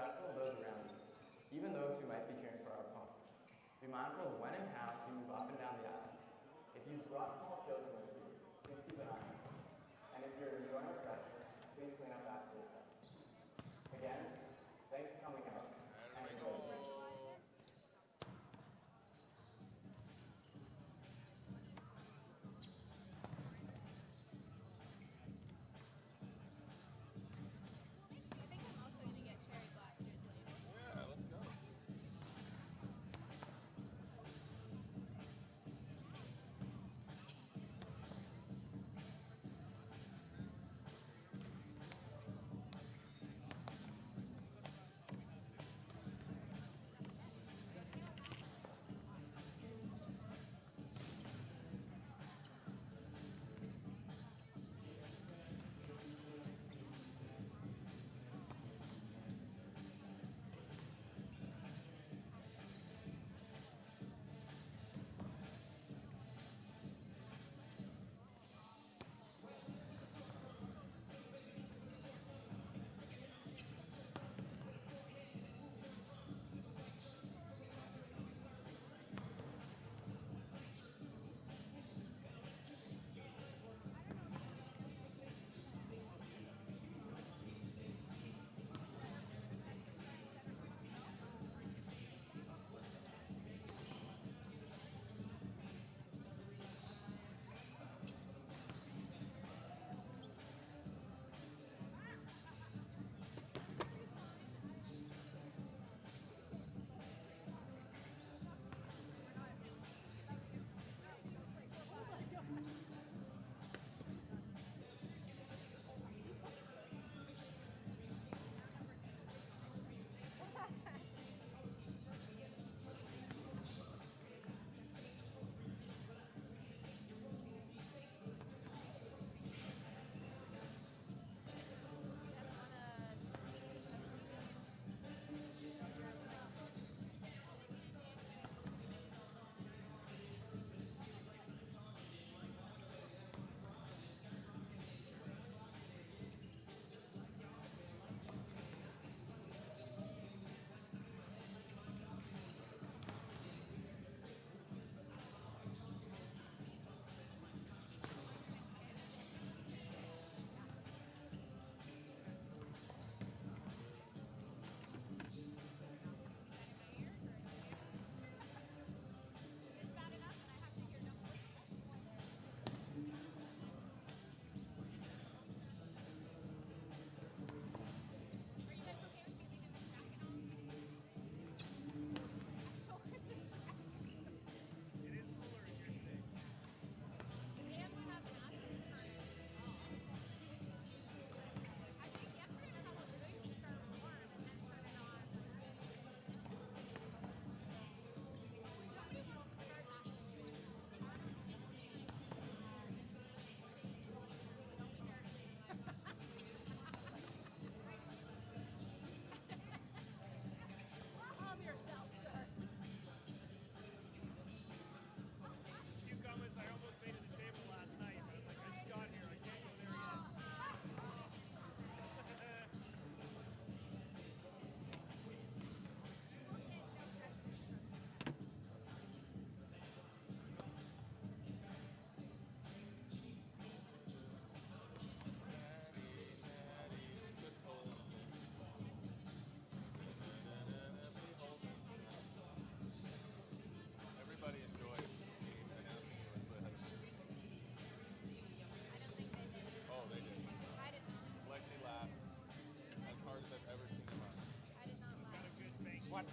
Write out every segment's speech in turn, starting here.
respectful of those around you, even those who might be cheering for our opponent. Be mindful of when and how you move up and down the aisle. If you've brought small children with you, please keep an eye on them. And if you're enjoying refreshments, please clean up after yourself. Again, thanks for coming out. And enjoy the game. Yeah, let's go. Everybody enjoyed announcing you as the head coach. Oh, they did. Lexi laughed as hard as I've ever seen them run. I did not laugh. Got a good thing. What?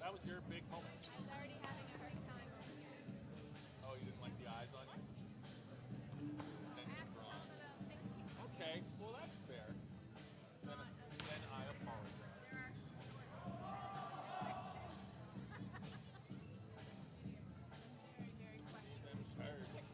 That was your big moment. I was already having a hard time. Oh, you didn't like the eyes on you? Attention drawn. Okay, well that's fair. Then I apologize. Very questionable. Them shirts.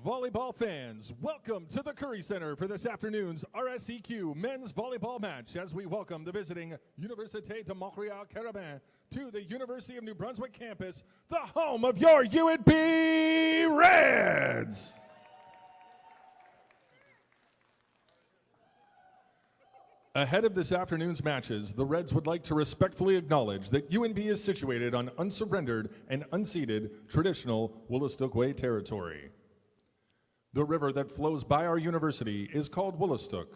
Volleyball fans, welcome to the Curry Center for this afternoon's RSEQ men's volleyball match as we welcome the visiting Université de Montreal Carabin to the University of New Brunswick campus, the home of your UNB Reds. Ahead of this afternoon's matches, the Reds would like to respectfully acknowledge that UNB is situated on unsurrendered and unceded traditional Wolastoqey territory. The river that flows by our university is called Wolastoq.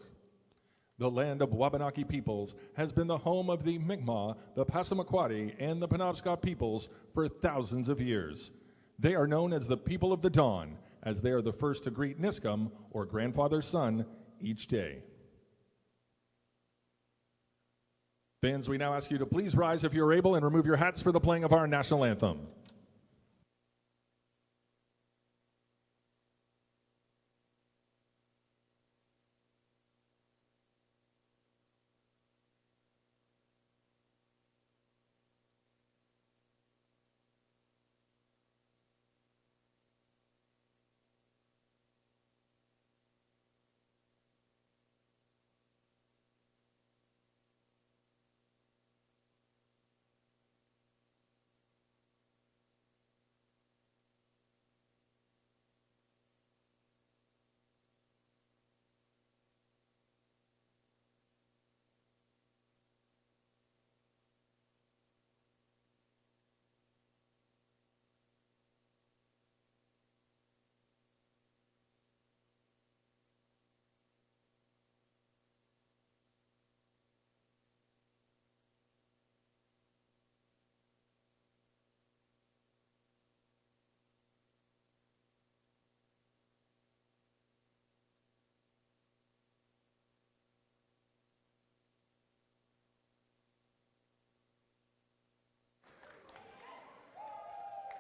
The land of Wabanaki peoples has been the home of the Mi'kmaq, the Passamaquoddy, and the Penobscot peoples for thousands of years. They are known as the people of the dawn, as they are the first to greet Niskum, or grandfather's son, each day. Fans, we now ask you to please rise if you're able and remove your hats for the playing of our national anthem.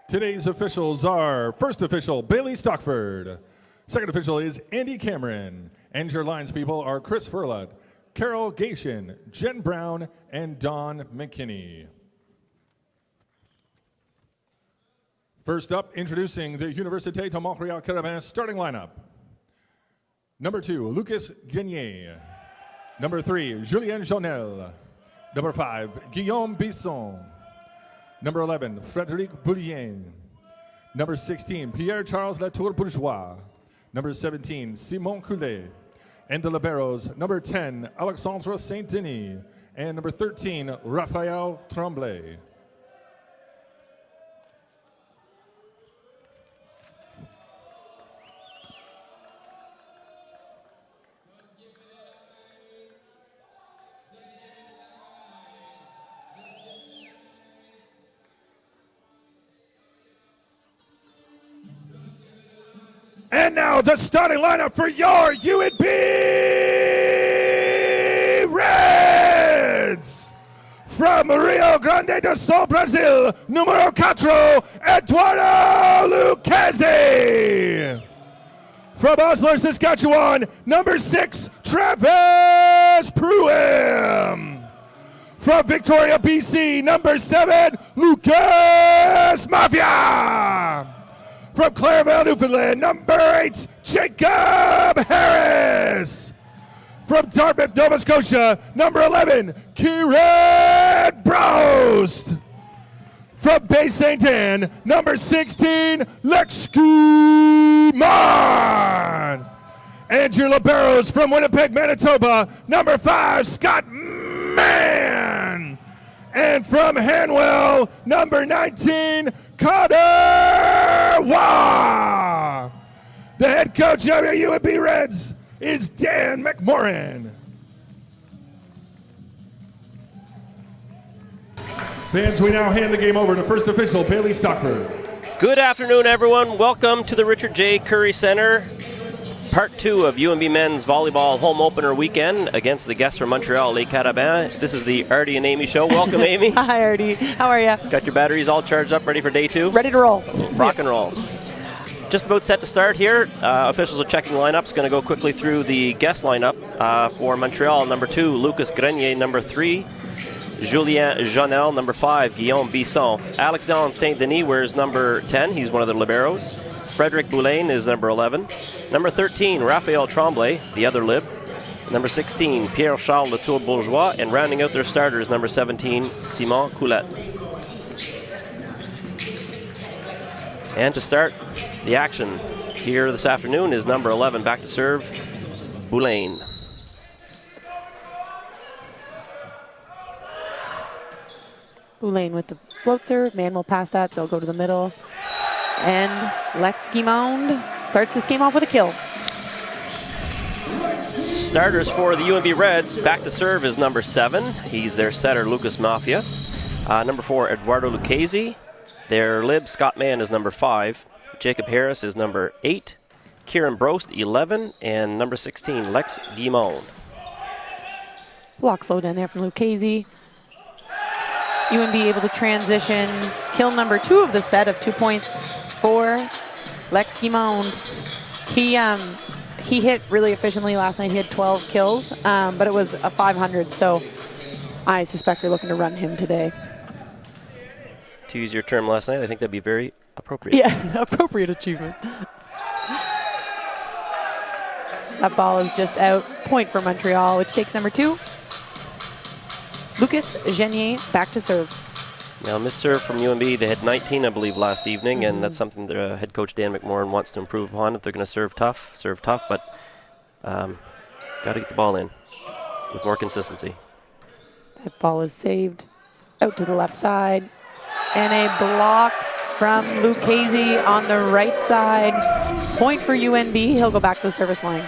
Today's officials are first official, Bailey Stockford. Second official is Andy Cameron. And your lines people are Chris Furlott, Carol Gation, Jen Brown, and Dawn McKinney. First up, introducing the Université de Montreal Carabin starting lineup. Number 2, Lucas Grenier. Number 3, Julien Jonel. Number 5, Guillaume Bisson. Number 11, Frédéric Boulien. Number 16, Pierre-Charles Latour-Bourgeois. Number 17, Simon Coulet. And the liberos, number 10, Alexandre Saint-Denis. And number 13, Raphaël Tremblay. And now the starting lineup for your UNB Reds. From Rio Grande do Sul, Brazil, numero 4, Eduardo Lucchese. From Osler, Saskatchewan, number 6, Travis Pruim. From Victoria, BC, number 7, Lucas Mafia. From Clairville, Newfoundland, number 8, Jacob Harris. From Dartmouth, Nova Scotia, number 11, Kieran Brost. From Bay St. Anne, number 16, Lex Kumar. And your liberos from Winnipeg, Manitoba, number 5, Scott Mann. And from Hanwell, number 19, Connor Waugh. The head coach of your UNB Reds is Dan McMorran. Fans, we now hand the game over to first official Bailey Stockford. Good afternoon, everyone. Welcome to the Richard J. Curry Center. Part 2 of UNB men's volleyball home opener weekend against the guests from Montreal, Les Carabins. This is the Artie and Amy show. Welcome, Amy. Hi, Artie. How are you? Got your batteries all charged up, ready for day 2? Ready to roll. Rock and roll. Just about set to start here. Officials are checking lineups. Going to go quickly through the guest lineup for Montreal. Number 2, Lucas Grenier. Number 3, Julien Jonel, number 5, Guillaume Bisson. Alexandre Saint-Denis wears number 10. He's one of the liberos. Frederic Boulain is number 11. Number 13, Raphael Tremblay, the other lib. Number 16, Pierre-Charles Latour-Bourgeois. And rounding out their starters, number 17, Simon Coulette. And to start the action here this afternoon is number 11, back to serve, Boulain. Boulain with the float serve. Man will pass that. They'll go to the middle. And Lex Guimond starts this game off with a kill. Starters for the UNB Reds, back to serve is number 7. He's their setter, Lucas Mafia. Number 4, Eduardo Lucchesi. Their lib, Scott Mann, is number 5. Jacob Harris is number 8. Kieran Brost, 11. And number 16, Lex Guimond. Block slow down there from Lucchesi. UNB able to transition. Kill number 2 of the set of 2 points for Lex Guimond. He hit really efficiently last night. He had 12 kills, but it was a 500, so I suspect they're looking to run him today. To use your term last night, I think that'd be very appropriate. Yeah, appropriate achievement. That ball is just out. Point for Montreal, which takes number 2. Lucas Genier back to serve. Now, missed serve from UNB. They had 19, I believe, last evening, and that's something their head coach Dan McMorrin wants to improve upon. If they're going to serve tough, but got to get the ball in with more consistency. That ball is saved out to the left side. And a block from Lucchesi on the right side. Point for UNB. He'll go back to the service line.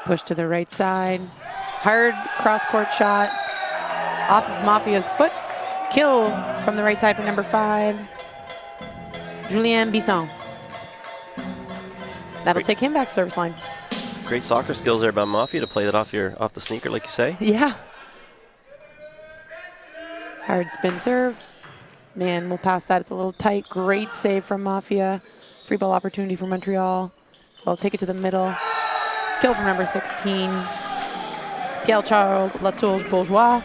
Push to the right side. Hard cross-court shot off of Mafia's foot. Kill from the right side for number 5, Julien Bisson. That'll take him back to service line. Great soccer skills there by Mafia to play that off the sneaker, like you say. Yeah. Hard spin serve. Man, we'll pass that. It's a little tight. Great save from Mafia. Free ball opportunity for Montreal. They'll take it to the middle. Kill from number 16, Pierre-Charles Latour-Bourgeois.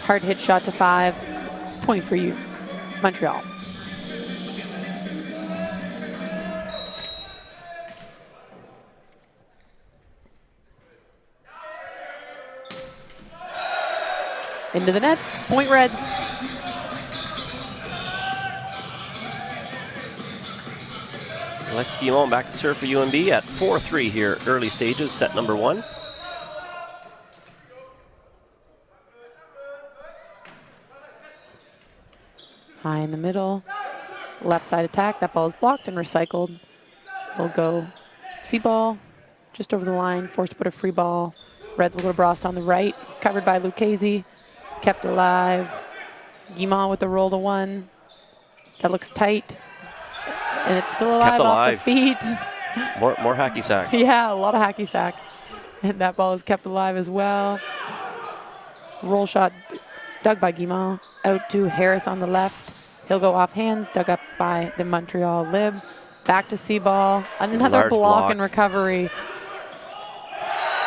Hard hit shot to 5. Point for you, Montreal. Into the net, point Reds. Lex Guimond back to serve for UNB at 4-3 here, early stages, set number 1. High in the middle, left side attack. That ball is blocked and recycled. Will go C-ball, just over the line, forced to put a free ball. Reds will go to Brost on the right, covered by Lucchesi, kept alive. Guimond with the roll to 1. That looks tight. And it's still alive off the feet. More hacky sack. Yeah, a lot of hacky sack. And that ball is kept alive as well. Roll shot dug by Guimond. Out to Harris on the left. He'll go off hands, dug up by the Montreal lib. Back to C-ball. Another block and recovery.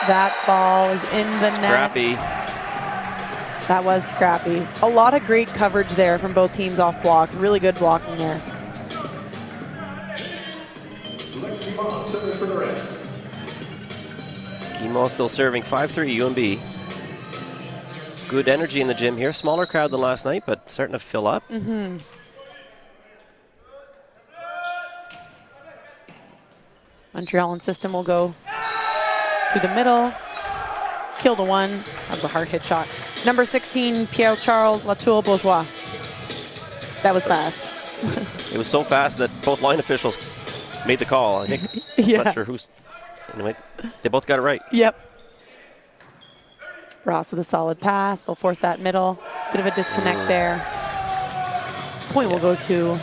That ball is in the net. Scrappy. That was scrappy. A lot of great coverage there from both teams off blocks. Really good blocking there. Guimond still serving 5-3 UNB. Good energy in the gym here. Smaller crowd than last night, but starting to fill up. Montreal and system will go to the middle. Kill the 1. That was a hard hit shot. Number 16, Pierre-Charles Latour-Bourgeois. That was fast. It was so fast that both line officials made the call. I think. Yeah. I'm not sure who's. Anyway, they both got it right. Yep. Ross with a solid pass. They'll force that middle. Bit of a disconnect there. Point will go to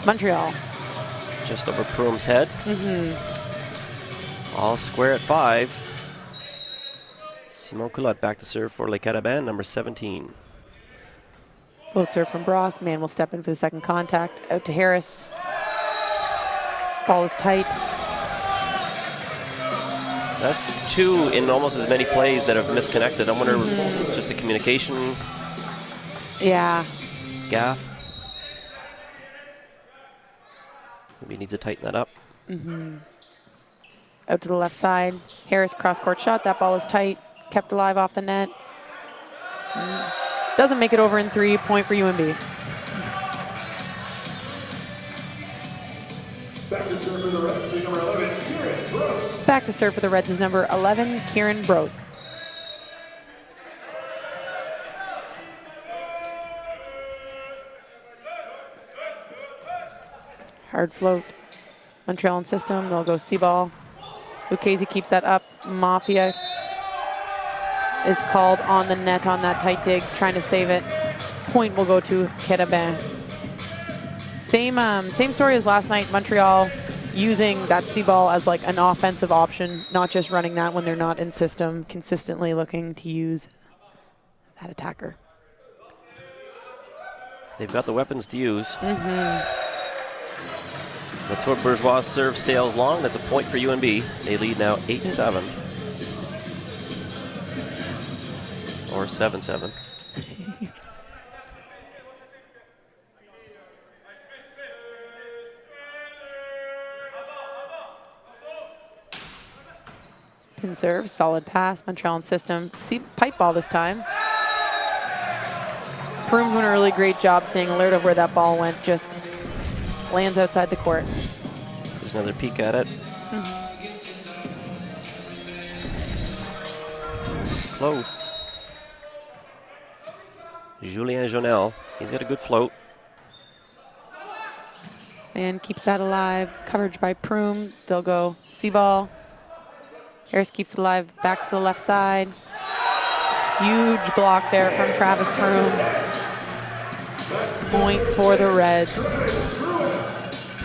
Montreal. Just over Proom's head. All square at 5. Simon Coulette back to serve for Les Carabins, number 17. Float serve from Bross. Man will step in for the second contact. Out to Harris. Ball is tight. That's 2 in almost as many plays that have misconnected. I wonder, just a communication Yeah. gap. Maybe he needs to tighten that up. Out to the left side. Harris cross-court shot. That ball is tight. Kept alive off the net. Doesn't make it over in 3. Point for UNB. Back to serve for the Reds is number 11, Kieran Gross. Back to serve for the Reds is number 11, Kieran Bros. Hard float. Montreal in system. They'll go C-ball. Lucchese keeps that up. Mafia is called on the net on that tight dig, trying to save it. Point will go to Carabin. Same story as last night. Montreal using that C-ball as like an offensive option, not just running that when they're not in system, consistently looking to use that attacker. They've got the weapons to use. That's what Bourgeois serve sails long. That's a point for UNB. They lead now 8-7. Or 7-7. Pin serve, solid pass. Montreal in system. See, pipe ball this time. Broom doing a really great job staying alert of where that ball went. Just lands outside the court. There's another peek at it. Close. Julien Jonel. He's got a good float. And keeps that alive. Coverage by Proom. They'll go C-ball. Harris keeps it alive. Back to the left side. Huge block there from Travis Proom. Point for the Reds.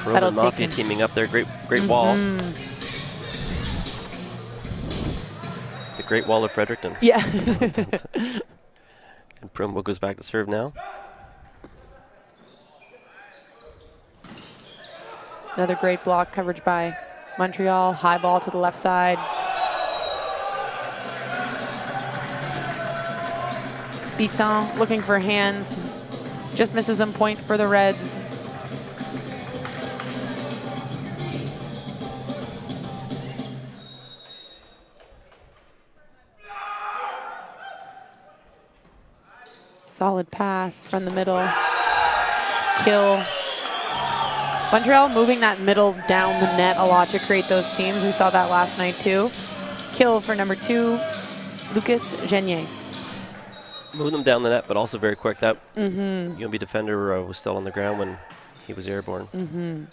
Proom and Mafia teaming up there. Great wall. The Great Wall of Fredericton. Yeah. And Proom goes back to serve now. Another great block coverage by Montreal. High ball to the left side. Bisson looking for hands. Just misses him. Point for the Reds. Solid pass from the middle. Kill. Montreal moving that middle down the net a lot to create those seams. We saw that last night too. Kill for number 2, Lucas Genier. Moving them down the net, but also very quick. That UNB defender was still on the ground when he was airborne.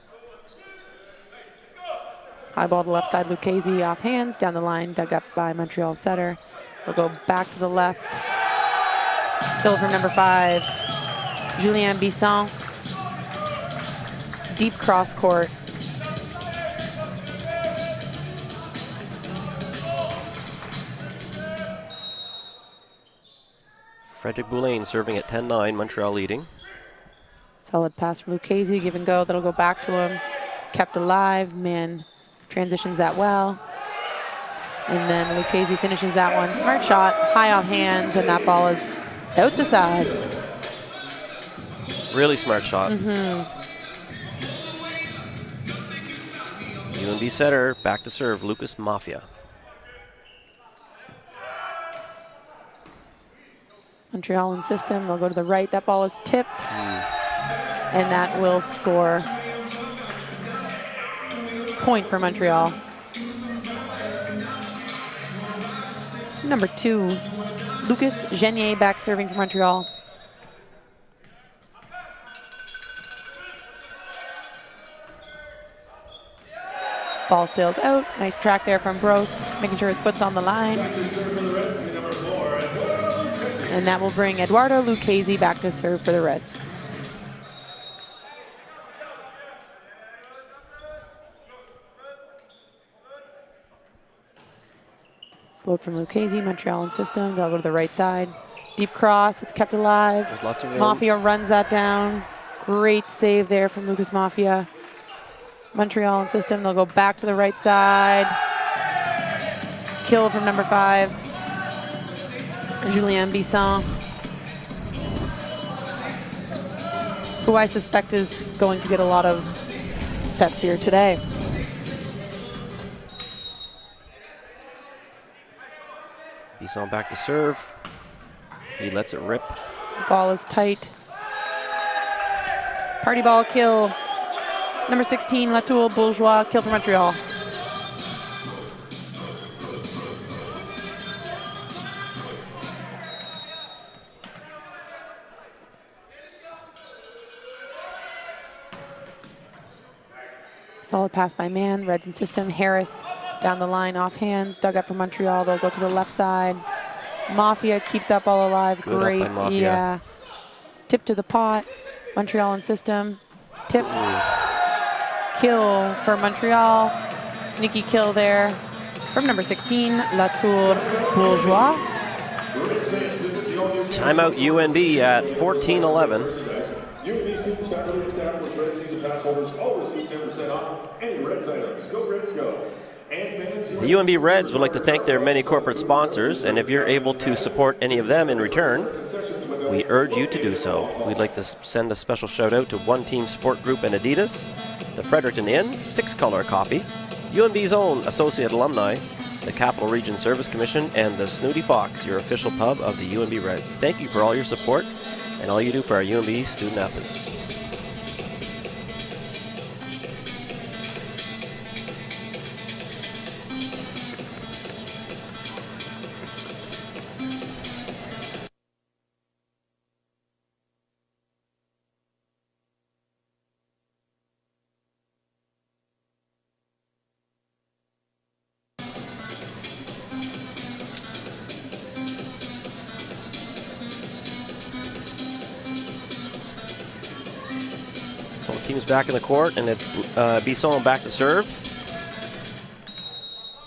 High ball to the left side, Lucchese off hands, down the line, dug up by Montreal setter. We'll go back to the left. Kill from number 5, Julien Bisson. Deep cross court. Frederick Boulain serving at 10-9, Montreal leading. Solid pass from Lucchese, give and go. That'll go back to him. Kept alive. Man transitions that well. And then Lucchese finishes that one. Smart shot, high off hands, and that ball is out the side. Really smart shot. UNB setter, back to serve, Lucas Mafia. Montreal in system, they'll go to the right. That ball is tipped, and that will score. Point for Montreal. Number 2, Lucas Genier back serving for Montreal. Ball sails out. Nice track there from Bros, making sure his foot's on the line. And that will bring Eduardo Lucchese back to serve for the Reds. Float from Lucchese, Montreal in system. They'll go to the right side. Deep cross, it's kept alive. With lots of room. Mafia runs that down. Great save there from Lucas Mafia. Montreal in system, they'll go back to the right side. Kill from number 5. Julien Bisson, who I suspect is going to get a lot of sets here today. Bisson back to serve. He lets it rip. Ball is tight. Party ball kill. Number 16, Latoul Bourgeois, kill for Montreal. Solid pass by Mann. Reds in system. Harris down the line, off hands. Dug up for Montreal. They'll go to the left side. Mafia keeps that ball alive. Good Great. up by Mafia. Yeah. Tip to the pot. Montreal in system. Tip. Kill for Montreal. Sneaky kill there from number 16, Latour Bourgeois. Timeout UNB at 14-11. UNB students, faculty, and staff with Red season pass holders all receive 10% off any Reds items. Go Reds, go. The UNB Reds would like to thank their many corporate sponsors, and if you're able to support any of them in return, we urge you to do so. We'd like to send a special shout out to One Team Sport Group and Adidas, the Fredericton Inn, 6-Color Coffee, UNB's own associate alumni, the Capital Region Service Commission, and the Snooty Fox, your official pub of the UNB Reds. Thank you for all your support and all you do for our UNB student athletes. Team's back in the court, and it's Bisson back to serve.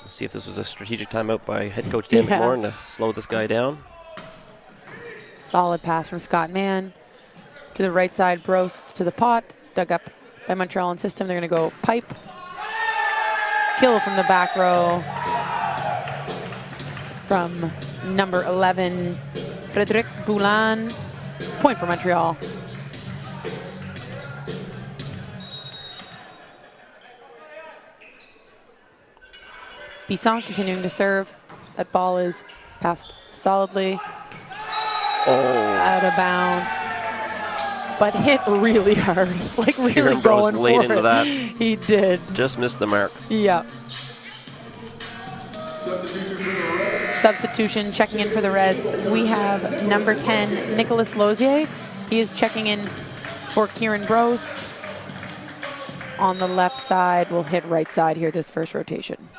Let's see if this was a strategic timeout by head coach Dan McLaurin to slow this guy down. Solid pass from Scott Mann to the right side. Brost to the pot. Dug up by Montreal in system. They're going to go pipe. Kill from the back row from number 11, Frédéric Boulin. Point for Montreal. Bisson continuing to serve. That ball is passed solidly. Out of bounds. But hit really hard. Like really Kieran going Brost laid for into it. that. He did. Just missed the mark. Yeah. Substitution checking in for the Reds. We have number 10, Nicolas Lozier. He is checking in for Kieran Brost. On the left side, we'll hit right side here this first rotation.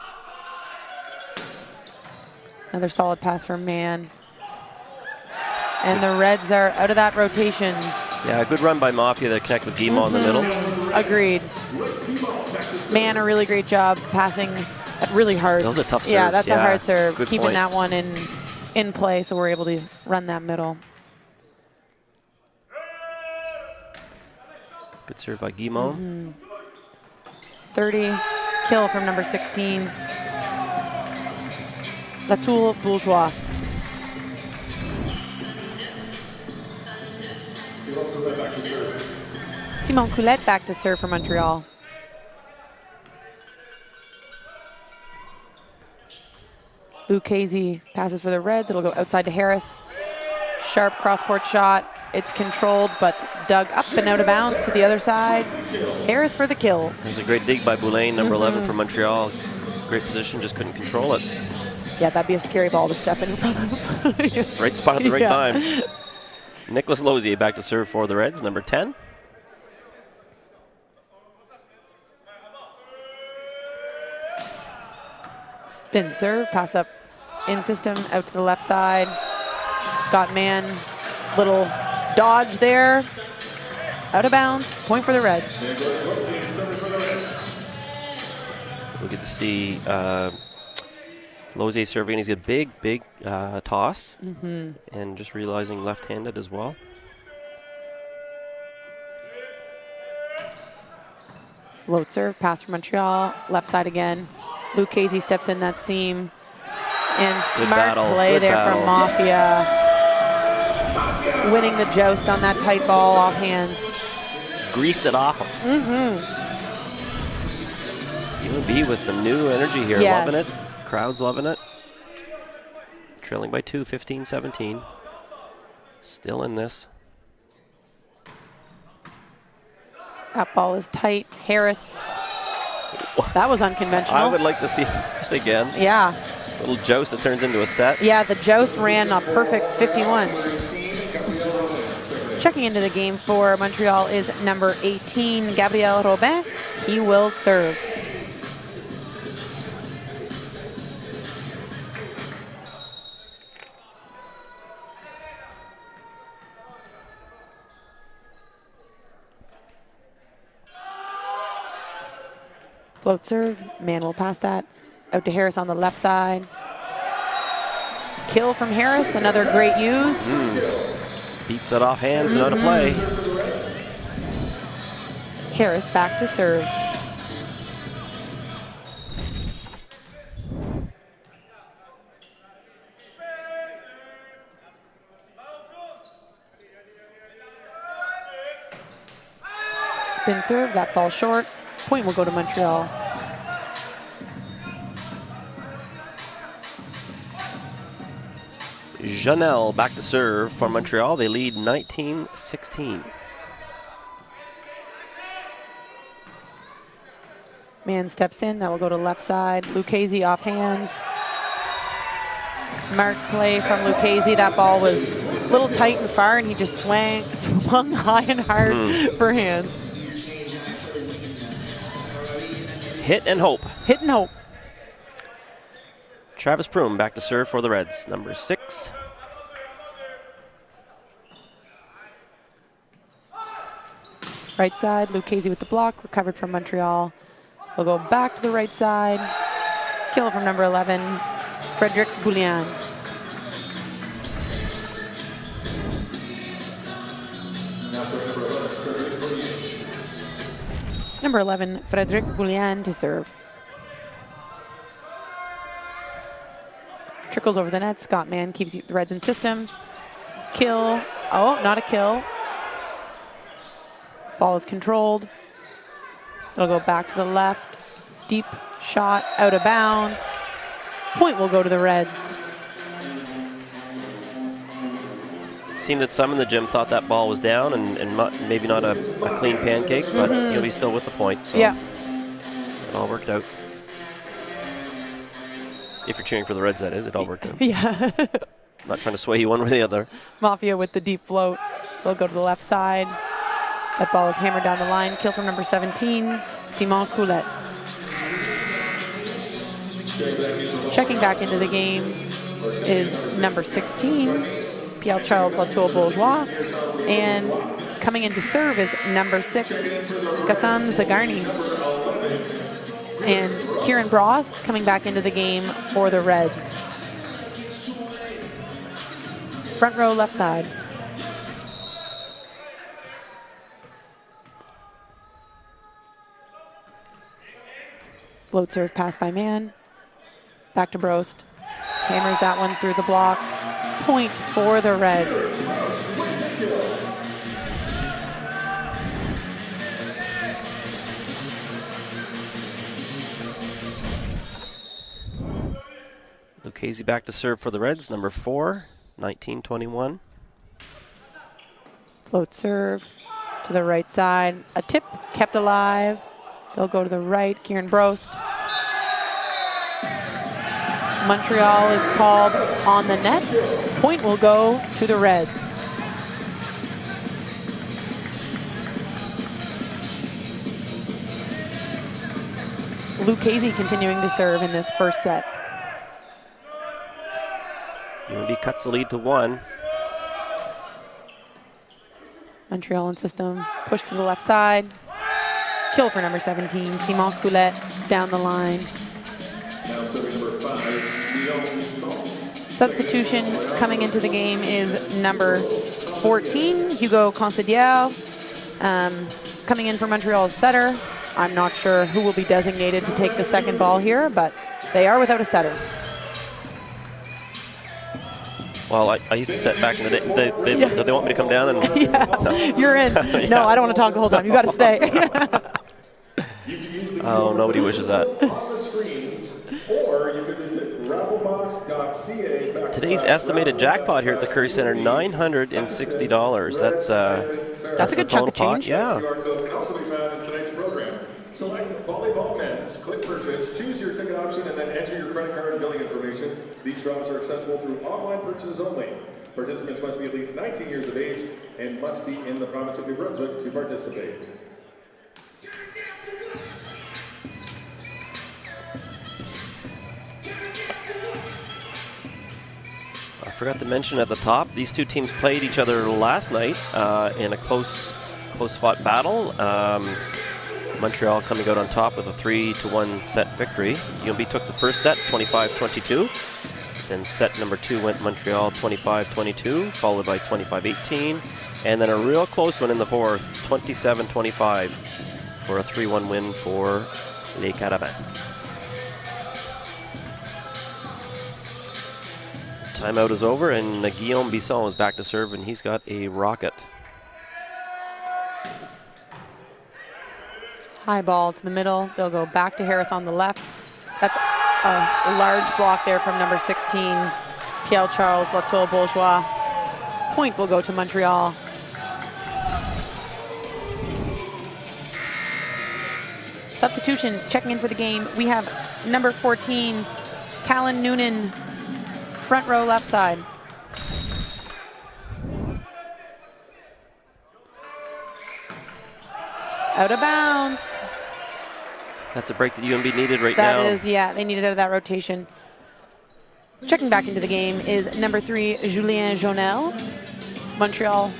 Another solid pass from Mann. And the Reds are out of that rotation. Yeah, good run by Mafia to connect with Guimont in the middle. Agreed. Mann, a really great job passing really hard. Those are tough serves. Yeah, that's a hard serve. Good Keeping point. that one in play, so we're able to run that middle. Good serve by Guimont. 30, kill from number 16. Latoul Bourgeois. Simon Coulette back to serve for Montreal. Lucchese passes for the Reds. It'll go outside to Harris. Sharp cross-court shot. It's controlled, but dug up and out of bounds to the other side. Harris for the kill. There's a great dig by Boulain, number 11 for Montreal. Great position, just couldn't control it. Yeah, that'd be a scary ball to step in front of. Right spot at the right Yeah. time. Nicolas Lozier back to serve for the Reds, number 10. Spin serve, pass up in system, out to the left side. Scott Mann, little dodge there. Out of bounds, point for the Reds. We'll get to see Lozier serving. He's got a big toss. And just realizing left-handed as well. Float serve, pass from Montreal, left side again. Lucchese steps in that seam. And smart play there from Mafia. Winning the joust on that tight ball off hands. Greased it off him. UNB with some new energy here. Yes. Loving it. Crowd's loving it. Trailing by 2, 15-17. Still in this. That ball is tight. Harris. That was unconventional. I would like to see this again. Yeah. Little joust that turns into a set. Yeah, the joust ran a perfect 51. Checking into the game for Montreal is number 18, Gabriel Robin. He will serve. Float serve, man will pass that. Out to Harris on the left side. Kill from Harris, another great use. Beats it off hands and out of play. Harris back to serve. Spin serve, that falls short. Point will go to Montreal. Janelle back to serve for Montreal. They lead 19-16. Man steps in, that will go to left side. Lucchese off hands. Smart play from Lucchese. That ball was a little tight and far, and he just swung high and hard for hands. Hit and hope. Hit and hope. Travis Prum back to serve for the Reds, number 6. Right side, Lucchese with the block, recovered from Montreal. We'll go back to the right side. Kill from number 11, Frederic Boulian. Number 11, Frederic Boulian to serve. Trickles over the net. Scott Mann keeps the Reds in system. Kill. Oh, not a kill. Ball is controlled. It'll go back to the left. Deep shot out of bounds. Point will go to the Reds. It seemed that some in the gym thought that ball was down and maybe not a clean pancake, but he'll be still with the point. So yeah. It all worked out. If you're cheering for the Reds, that is. It all worked out. Yeah. I'm not trying to sway you one way or the other. Mafia with the deep float. They'll go to the left side. That ball is hammered down the line. Kill from number 17, Simon Coulette. Checking back into the game is number 16, Pierre-Charles Latour-Bourgeois. And coming in to serve is number 6, Kassam Zagarni. And Kieran Brost coming back into the game for the Reds. Front row, left side. Float serve pass by Mann. Back to Brost. Hammers that one through the block. Point for the Reds. Lucchese back to serve for the Reds, number 4, 19-21. Float serve to the right side. A tip kept alive. They'll go to the right. Kieran Brost. Montreal is called on the net. Point will go to the Reds. Lucchese continuing to serve in this first set. UNB cuts the lead to 1. Montreal in system. Push to the left side. Kill for number 17, Simon Coulette down the line. Now serving number 5, Substitution coming into the game is number 14, Hugo Considier. Coming in for Montreal's setter. I'm not sure who will be designated to take the second ball here, but they are without a setter. Well, I used to set back in the day. Do they want me to come down? And Yeah, no. you're in. Yeah. No, I don't want to talk the whole time. You got to stay. Oh, nobody wishes that. Or you could visit rafflebox.ca. Today's estimated jackpot here at the Curry Center, $960. That's That's a good chunk of pot. change. Yeah. QR code can also be found in tonight's program. Select Volleyball Men's, click purchase, choose your ticket option, and then enter your credit card and billing information. These draws are accessible through online purchases only. Participants must be at least 19 years of age and must be in the province of New Brunswick to participate. I forgot to mention at the top, these two teams played each other last night in a close fought battle. Montreal coming out on top with a 3-1 set victory. UNB took the first set, 25-22. Then set number 2 went Montreal 25-22, followed by 25-18. And then a real close one in the fourth, 27-25 for a 3-1 win for Les Carabins. Timeout is over, and Guillaume Bisson is back to serve, and he's got a rocket. High ball to the middle. They'll go back to Harris on the left. That's a large block there from number 16, Pierre-Charles Latour-Bourgeois. Point will go to Montreal. Substitution checking in for the game. We have number 14, Callan Noonan, front row left side. Out of bounds. That's a break that UNB needed right now. That is, yeah, they needed out of that rotation. Checking back into the game is number 3, Julien Jonel. Montreal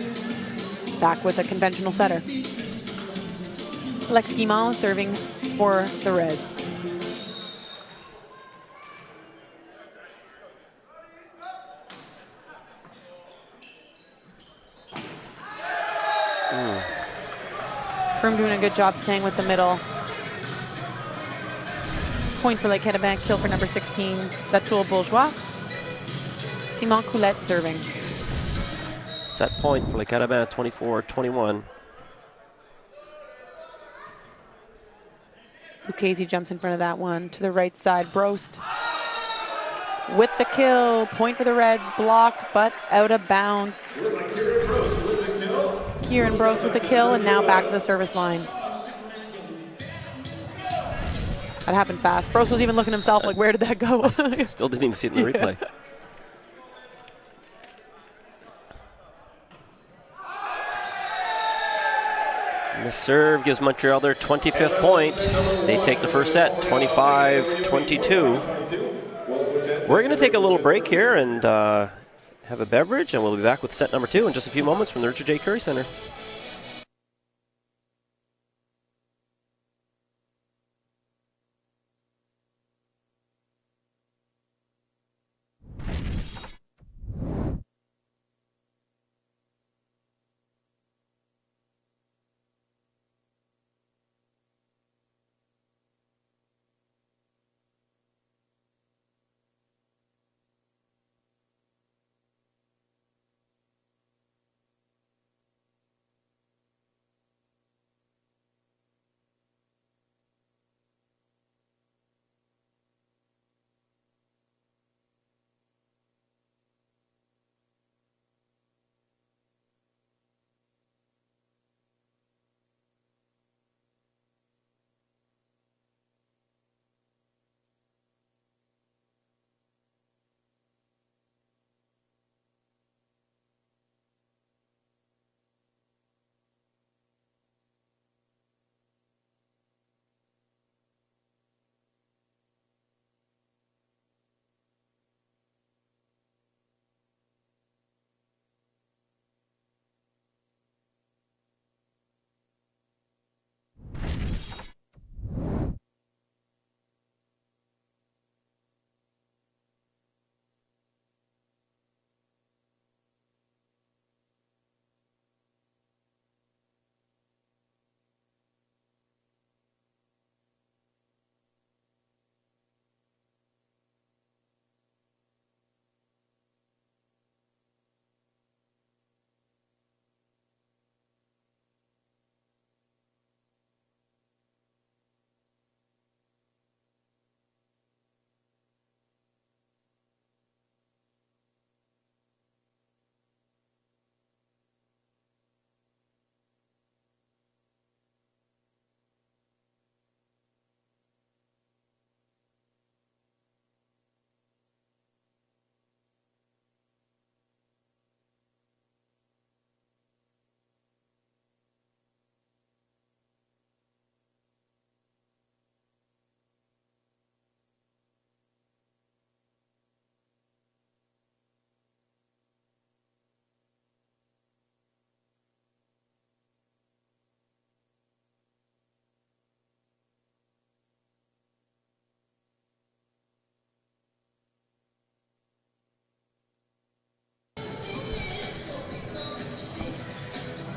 back with a conventional setter. Lex Guimond serving for the Reds. Froome doing a good job staying with the middle. Point for Les Carabins, kill for number 16, Latour-Bourgeois. Simon Coulette serving. Set point for Les Carabins, 24-21. Lucchese jumps in front of that one. To the right side, Brost with the kill. Point for the Reds, blocked but out of bounds. Kieran Brost with the kill, and now back to the service line. That happened fast. Brost was even looking himself like, where did that go? Still didn't even see it in the replay. And the serve gives Montreal their 25th point. They take the first set, 25-22. We're going to take a little break here and have a beverage, and we'll be back with set number 2 in just a few moments from the Richard J. Curry Center.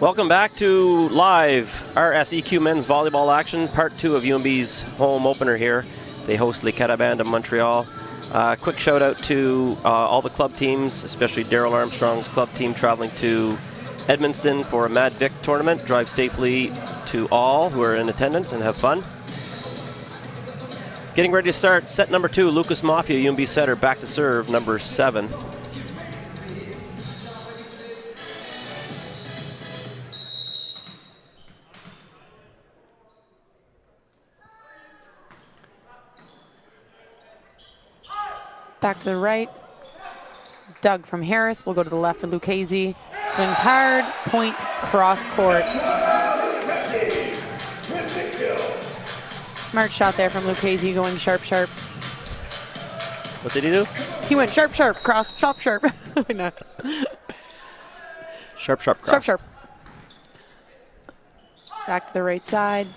Welcome back to live RSEQ men's volleyball action, part 2 of UNB's home opener here. They host Les Carabins de Montreal. Quick shout out to all the club teams, especially Daryl Armstrong's club team traveling to Edmonton for a Mad Vic tournament. Drive safely to all who are in attendance and have fun. Getting ready to start set number 2, Lucas Mafia, UNB setter, back to serve, number 7. Back to the right. Doug from Harris will go to the left for Lucchese. Swings hard, point, cross court. Smart shot there from Lucchese, going sharp, sharp. What did he do? He went sharp, sharp, cross, sharp, sharp. No. Sharp, sharp, cross. Sharp, sharp. Back to the right side.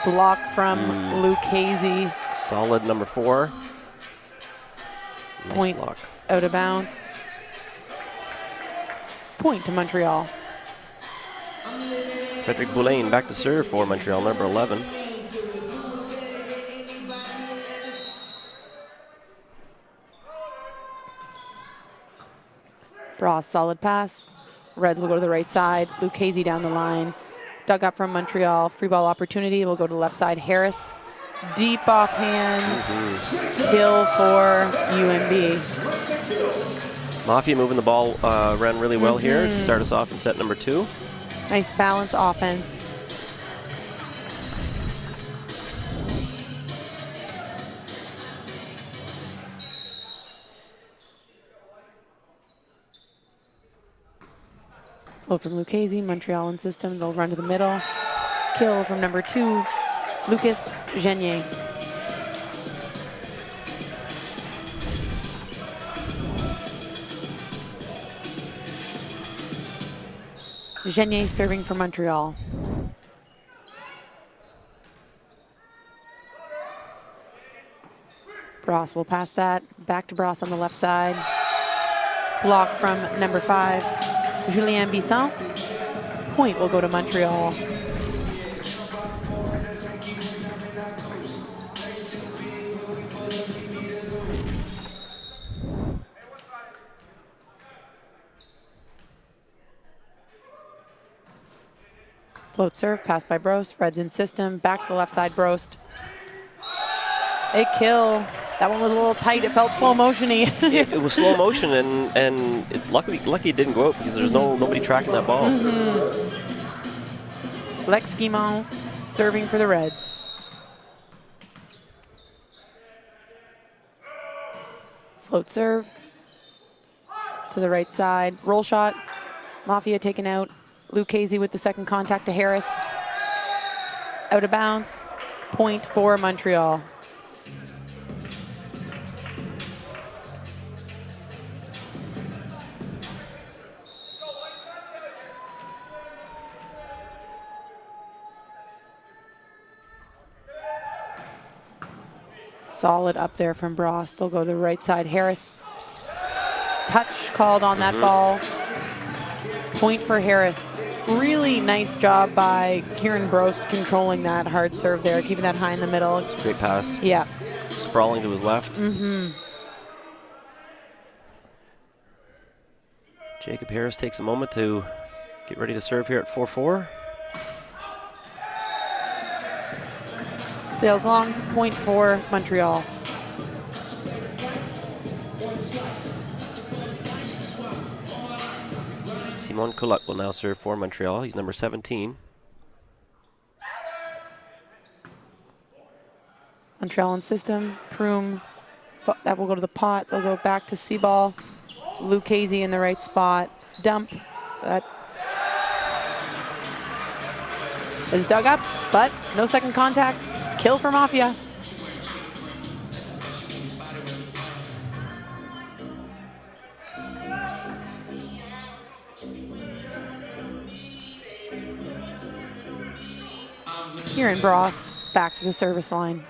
Block from Lucchese. Solid number 4. Nice Point block. out of bounds. Point to Montreal. Frederick Boulain back to serve for Montreal, number 11. Bras, solid pass. Reds will go to the right side. Lucchese down the line. Dug up from Montreal. Free ball opportunity. Will go to the left side. Harris. Deep off hands. Kill for UNB. Mafia moving the ball ran really well here to start us off in set number 2. Nice balance offense. Flow from Lucchese, Montreal in system. They'll run to the middle. Kill from number 2, Lucas Genier. Genier serving for Montreal. Bras will pass that. Back to Bras on the left side. Block from number 5, Julien Bisson. Point will go to Montreal. Float serve, passed by Brost. Reds in system, back to the left side, Brost. A kill. That one was a little tight. It felt slow motion-y. It was slow motion, and lucky it didn't go out because there's nobody tracking that ball. Lex Guimont serving for the Reds. Float serve to the right side. Roll shot. Mafia taken out. Lucchese with the second contact to Harris. Out of bounds. Point for Montreal. Solid up there from Bras. They'll go to the right side. Harris. Touch called on that ball. Point for Harris. Really nice job by Kieran Brost controlling that hard serve there, keeping that high in the middle. Great pass. Yeah. Sprawling to his left. Jacob Harris takes a moment to get ready to serve here at 4-4. Sails long, point for Montreal. Simon Collet will now serve for Montreal. He's number 17. Montreal in system. Prume, that will go to the pot. They'll go back to C-ball. Lucchese in the right spot. Dump. That is dug up, but no second contact. Kill for Mafia. Kieran Brost back to the service line.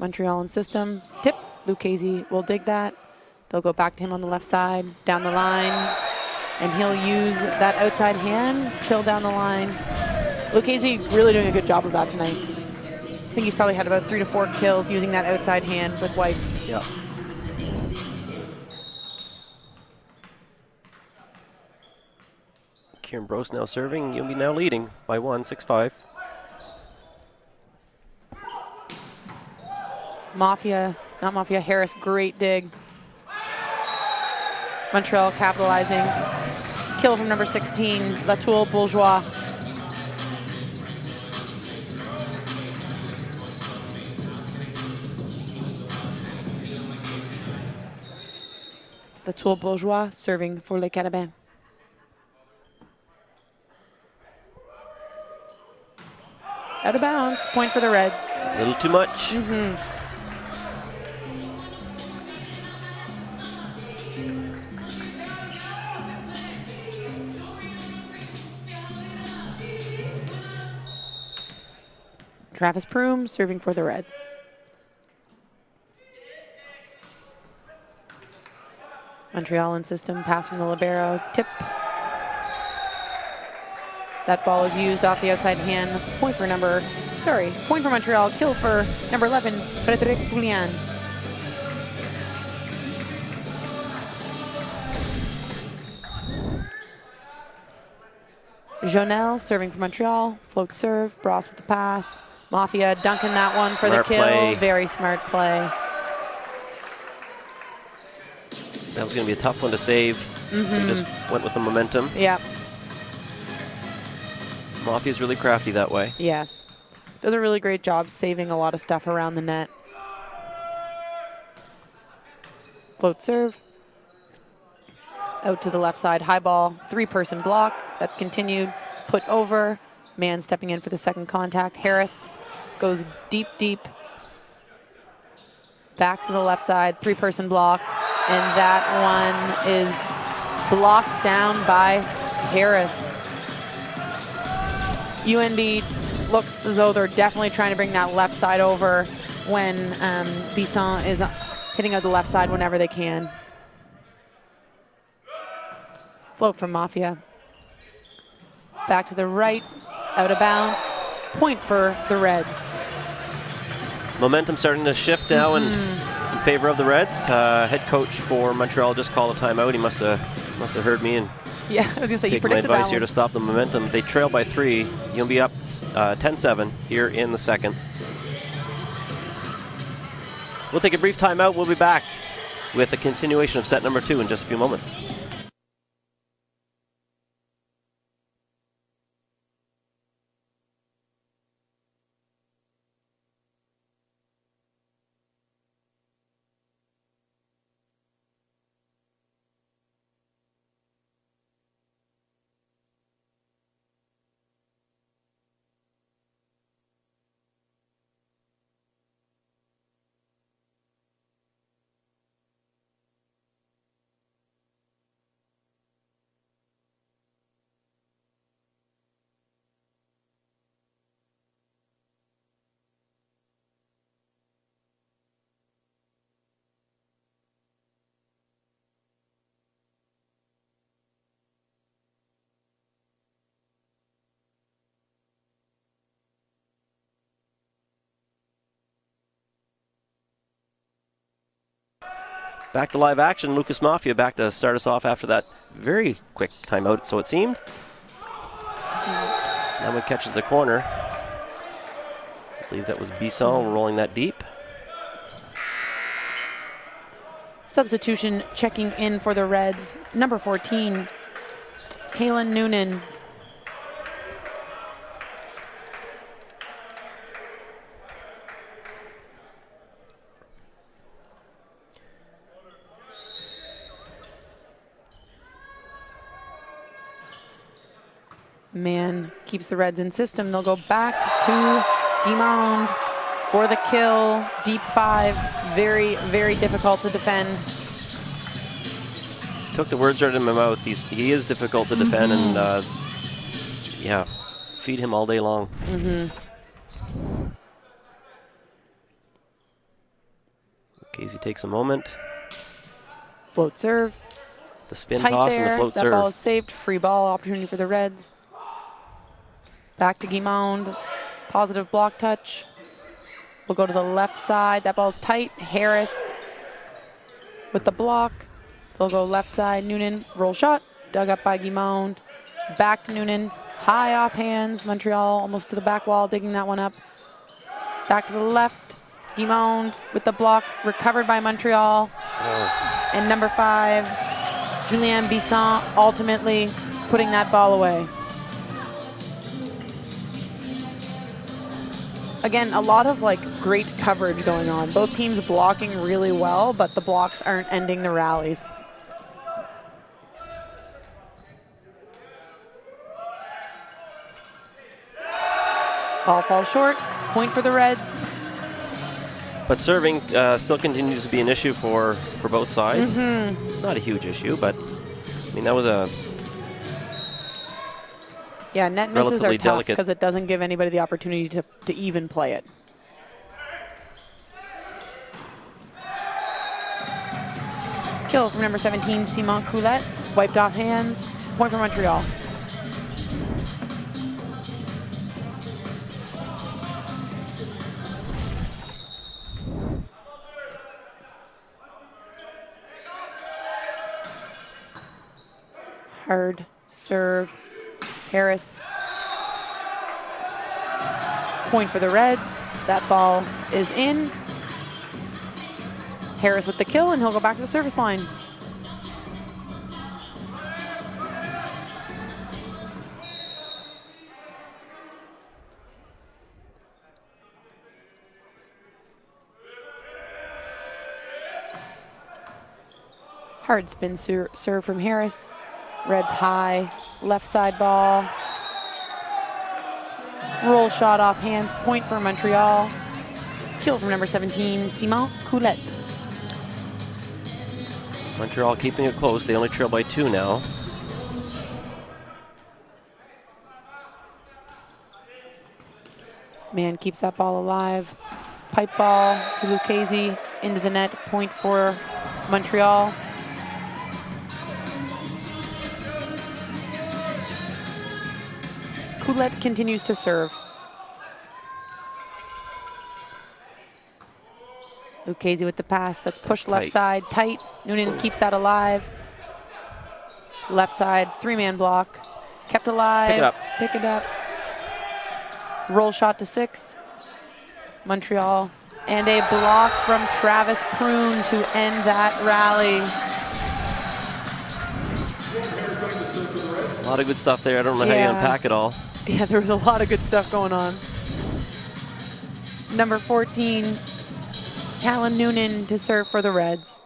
Montreal in system. Tip Lucchese will dig that. They'll go back to him on the left side, down the line, and he'll use that outside hand, chill down the line. Lucchese really doing a good job of that tonight. I think he's probably had about 3 to 4 kills using that outside hand with whites. Yeah. Kieran Brose now serving. UNB now leading by 1, 6-5. Harris, great dig. Montreal capitalizing. Kill from number 16, Latoul Bourgeois. Latoul Bourgeois serving for Les Carabins. Out of bounds, point for the Reds. A little too much. Travis Prume serving for the Reds. Montreal in system, pass from the libero, tip. That ball is used off the outside hand. Point for Montreal, kill for number 11, Frédéric Boulian. Jonel serving for Montreal, float serve, Bross with the pass. Mafia dunking that one for the kill. Play. Very smart play. That was going to be a tough one to save. So he just went with the momentum. Yeah. Mafia's really crafty that way. Yes. Does a really great job saving a lot of stuff around the net. Float serve. Out to the left side, high ball, 3-person block. That's continued. Put over. Man stepping in for the second contact. Harris goes deep, deep. Back to the left side, 3-person block. And that one is blocked down by Harris. UNB looks as though they're definitely trying to bring that left side over when Bisson is hitting out the left side whenever they can. Float from Mafia. Back to the right, out of bounds. Point for the Reds. Momentum starting to shift now in favor of the Reds. Head coach for Montreal just called a timeout. He must have heard me and Yeah, I was going to say, you take my predicted advice that here one. to stop the momentum. They trail by 3. You'll be up 10-7 here in the second. We'll take a brief timeout. We'll be back with the continuation of set number 2 in just a few moments. Back to live action. Lucas Mafia back to start us off after that very quick timeout, so it seemed. Now one catches the corner. I believe that was Bisson rolling that deep. Substitution checking in for the Reds. Number 14, Kaylin Noonan. Man keeps the Reds in system. They'll go back to Guimond for the kill. Deep 5. Very, very difficult to defend. Took the words right out of my mouth. He is difficult to defend, and yeah, feed him all day long. Casey takes a moment. Float serve. The spin Tight toss there. and the float that serve. ball is saved. Free ball opportunity for the Reds. Back to Guimond. Positive block touch. We'll go to the left side. That ball's tight. Harris with the block. They'll go left side. Noonan, roll shot. Dug up by Guimond. Back to Noonan. High off hands. Montreal almost to the back wall, digging that one up. Back to the left. Guimond with the block. Recovered by Montreal. Oh. And number 5, Julien Bisson, ultimately putting that ball away. Again, a lot of great coverage going on. Both teams blocking really well, but the blocks aren't ending the rallies. Ball falls short. Point for the Reds. But serving still continues to be an issue for both sides. Not a huge issue, but I mean, that was a net misses are relatively tough delicate. because it doesn't give anybody the opportunity to even play it. Kill from number 17, Simon Coulette. Wiped off hands. Point for Montreal. Hard serve. Harris. Point for the Reds. That ball is in. Harris with the kill, and he'll go back to the service line. Hard spin serve from Harris. Reds high, left side ball. Roll shot off hands, point for Montreal. Kill from number 17, Simon Coulette. Montreal keeping it close. They only trail by 2 now. Man keeps that ball alive. Pipe ball to Lucchese into the net, point for Montreal. Coulette continues to serve. Lucchese with the pass. That's pushed left side. Tight. Noonan keeps that alive. Left side. 3-man block. Kept alive. Pick it up. Pick it up. Roll shot to 6. Montreal. And a block from Travis Prune to end that rally. A lot of good stuff there. I don't know how you unpack it all. Yeah, there was a lot of good stuff going on. Number 14, Callan Noonan to serve for the Reds.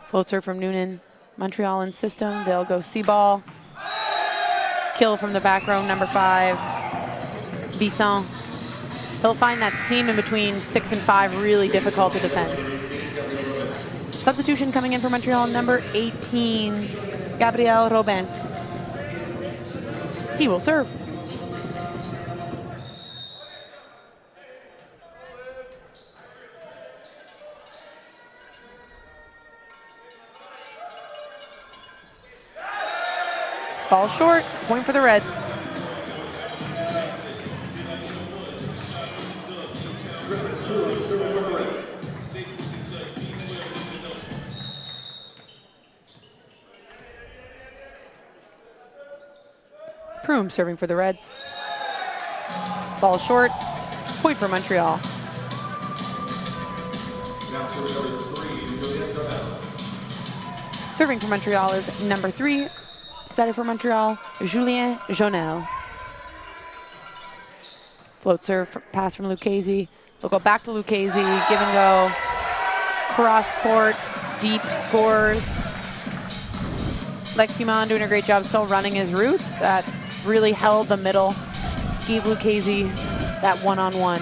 Float serve from Noonan. Montreal in system. They'll go C-ball. Kill from the back row, number 5, Bisson. He'll find that seam in between 6 and 5 really difficult to defend. Substitution coming in for Montreal, number 18, Gabriel Robin. He will serve. Fall short, point for the Reds. Prune serving for the Reds. Ball short. Point for Montreal. Serving for Montreal is number 3. Starting for Montreal, Julien Jonel. Float serve pass from Lucchese. They'll go back to Lucchese. Give and go. Cross court. Deep scores. Lex Guimond doing a great job still running his route. That really held the middle. Gave Lucchese that one-on-one.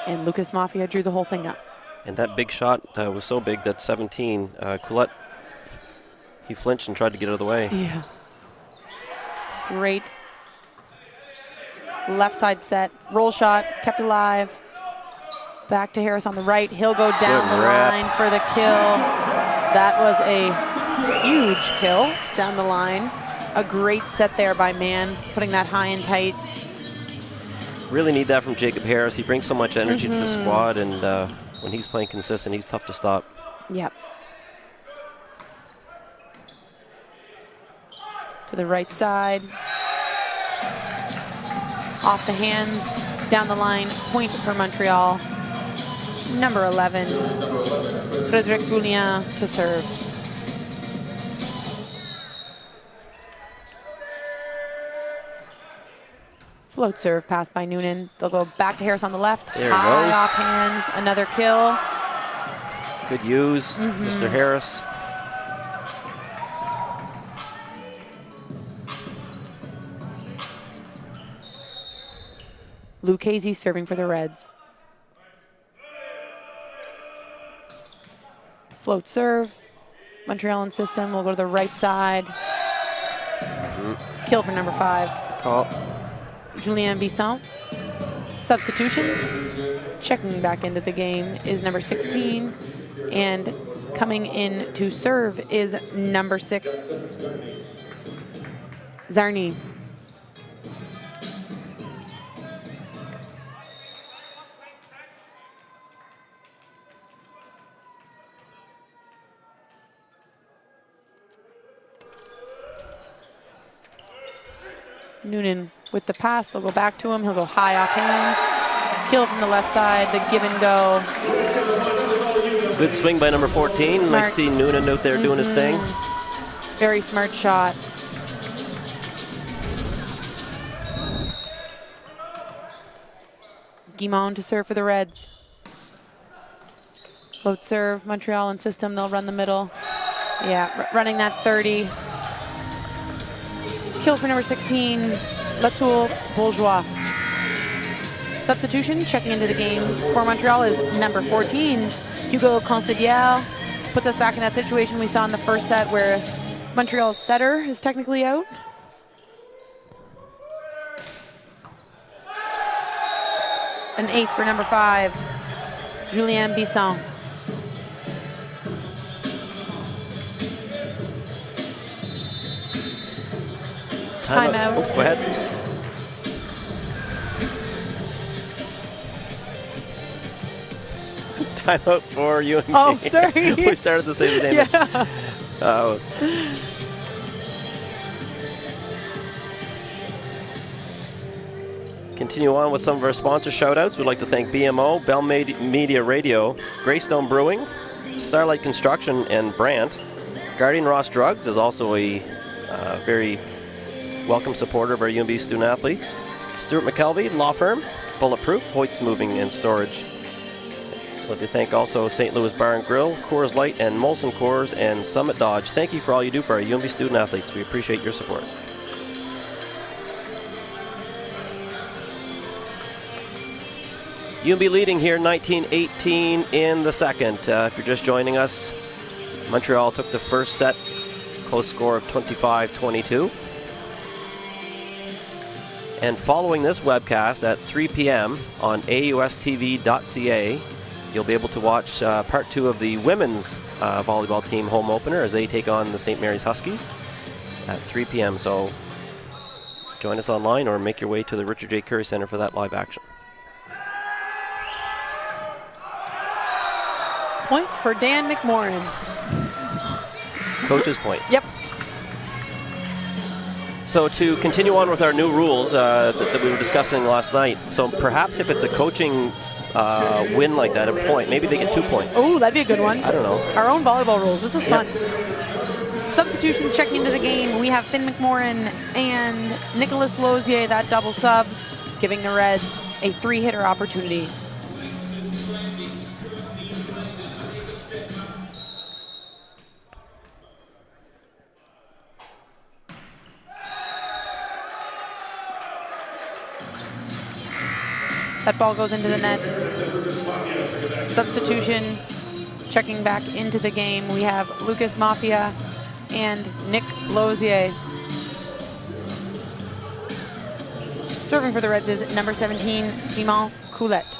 And Lucas Mafia drew the whole thing up. And that big shot was so big that 17, Coulette, he flinched and tried to get out of the way. Yeah. Great. Left side set. Roll shot. Kept alive. Back to Harris on the right. He'll go down Good the rep. line for the kill. That was a huge kill down the line. A great set there by Mann, putting that high and tight. Really need that from Jacob Harris. He brings so much energy to the squad, and when he's playing consistent, he's tough to stop. Yep. To the right side. Off the hands, down the line, point for Montreal. Number 11, Frédéric Boulien to serve. Float serve pass by Noonan. They'll go back to Harris on the left. There he High goes. off hands, another kill. Good use, Mr. Harris. Lucchese serving for the Reds. Float serve. Montreal in system will go to the right side. Kill for number 5. Call. Julien Bisson. Substitution. Checking back into the game is number 16. And coming in to serve is number 6. Zarni. Noonan with the pass. They'll go back to him. He'll go high off hands. Kill from the left side. The give and go. Good swing by number 14. Smart. Nice see Noonan out there doing his thing. Very smart shot. Guimond to serve for the Reds. Float serve. Montreal in system. They'll run the middle. Yeah, running that 30. Kill for number 16, Latour Bourgeois. Substitution, checking into the game for Montreal is number 14, Hugo Consigliere. Puts us back in that situation we saw in the first set where Montreal's setter is technically out. An ace for number 5, Julien Bisson. Timeout. Oh, go ahead. Timeout for UNB. Oh, sorry. We started the same thing. Yeah. Oh. Continue on with some of our sponsor shout-outs. We'd like to thank BMO, Bell Media Radio, Greystone Brewing, Starlight Construction, and Brandt. Guardian Ross Drugs is also a very welcome supporter of our UNB student athletes. Stuart McKelvey, law firm, Bulletproof, Hoyt's Moving and Storage. I'd like to thank also St. Louis Bar and Grill, Coors Light and Molson Coors, and Summit Dodge. Thank you for all you do for our UNB student athletes. We appreciate your support. UNB leading here 19-18 in the second. If you're just joining us, Montreal took the first set, close score of 25-22. And following this webcast at 3 p.m. on AUSTV.ca, you'll be able to watch part 2 of the women's volleyball team home opener as they take on the St. Mary's Huskies at 3 p.m. So join us online or make your way to the Richard J. Curry Center for that live action. Point for Dan McMorrin. Coach's point. Yep. So to continue on with our new rules that we were discussing last night, so perhaps if it's a coaching win like that, a point, maybe they get 2 points. Oh, that'd be a good one. I don't know. Our own volleyball rules. This was fun. Yep. Substitutions checking into the game. We have Finn McMorrin and Nicholas Lozier, that double sub, giving the Reds a 3-hitter opportunity. That ball goes into the net. Substitution, checking back into the game. We have Lucas Mafia and Nick Lozier. Serving for the Reds is number 17, Simon Coulette.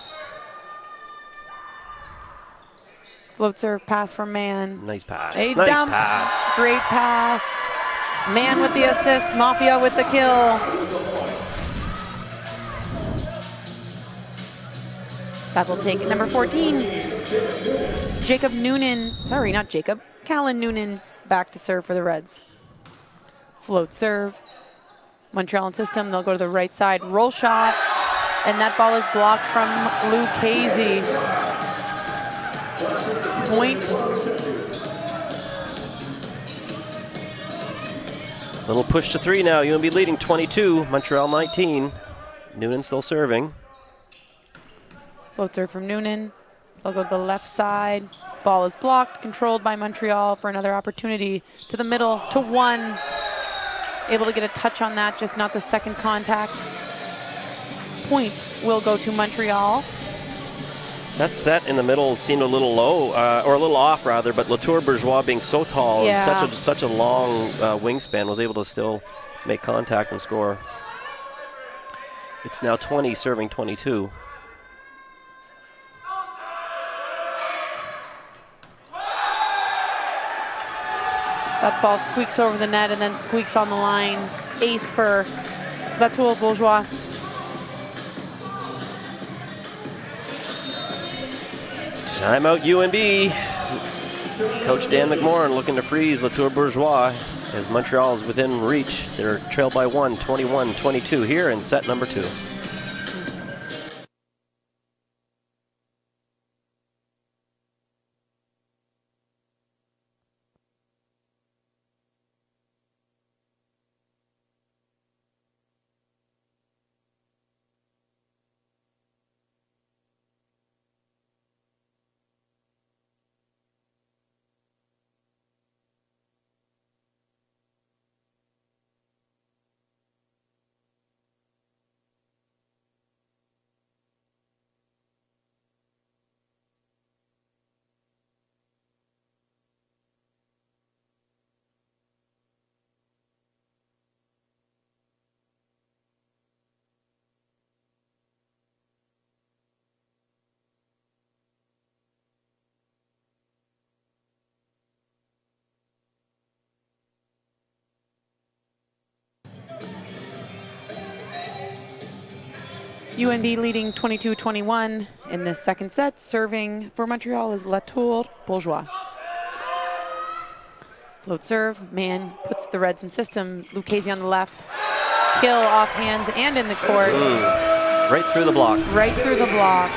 Float serve, pass from Mann. Nice pass. A Nice dump. pass. Great pass. Mann with the assist, Mafia with the kill. That will take number 14. Jacob Noonan, sorry, not Jacob, Callan Noonan back to serve for the Reds. Float serve. Montreal in system, they'll go to the right side, roll shot, and that ball is blocked from Lucchese. Point. Little push to 3 now. UNB leading 22, Montreal 19. Noonan still serving. Float serve from Noonan. They'll go to the left side. Ball is blocked, controlled by Montreal for another opportunity. To the middle, to 1. Able to get a touch on that, just not the second contact. Point will go to Montreal. That set in the middle seemed a little low, or a little off rather, but Latour Bourgeois being so tall Yeah. and such a long wingspan was able to still make contact and score. It's now 20 serving 22. That ball squeaks over the net and then squeaks on the line. Ace for Latour Bourgeois. Timeout UNB. Coach Dan McMorran looking to freeze Latour Bourgeois as Montreal is within reach. They're trailed by 1, 21-22 here in set number 2. UNB leading 22-21 in this second set. Serving for Montreal is Latour Bourgeois. Float serve. Mann puts the Reds in system. Lucchese on the left. Kill off hands and in the court. Right through the block. Right through the block.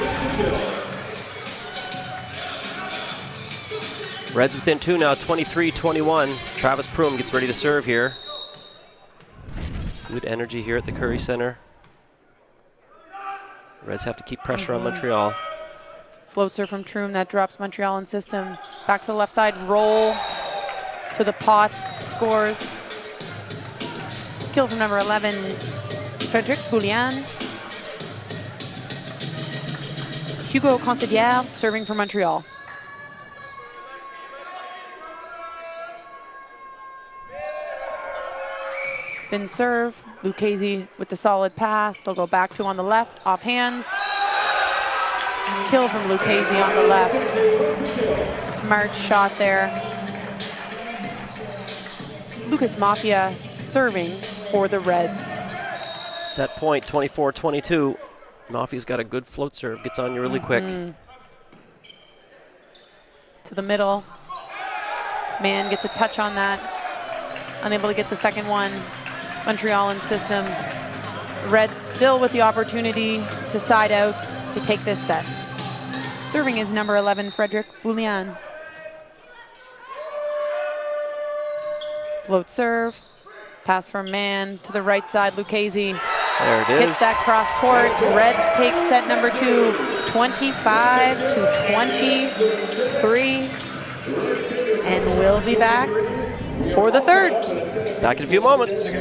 Reds within 2 now, 23-21. Travis Prum gets ready to serve here. Good energy here at the Curry Center. Reds have to keep pressure on Montreal. Floatser from Troom, that drops Montreal in system. Back to the left side, roll to the pot, scores. Kill from number 11, Frederic Boulian. Hugo Consigliere serving for Montreal. Spin serve, Lucchese with the solid pass. They'll go back to on the left, off hands. Kill from Lucchese on the left. Smart shot there. Lucas Mafia serving for the Reds. Set point, 24-22. Mafia's got a good float serve, gets on you really quick. To the middle. Mann gets a touch on that. Unable to get the second one. Montreal in system. Reds still with the opportunity to side out to take this set. Serving is number 11, Frederic Boulian. Float serve. Pass from Mann to the right side, Lucchese. There it is. Hits that cross court. Reds take set number 2, 25-23. And we'll be back for the third. Back in a few moments.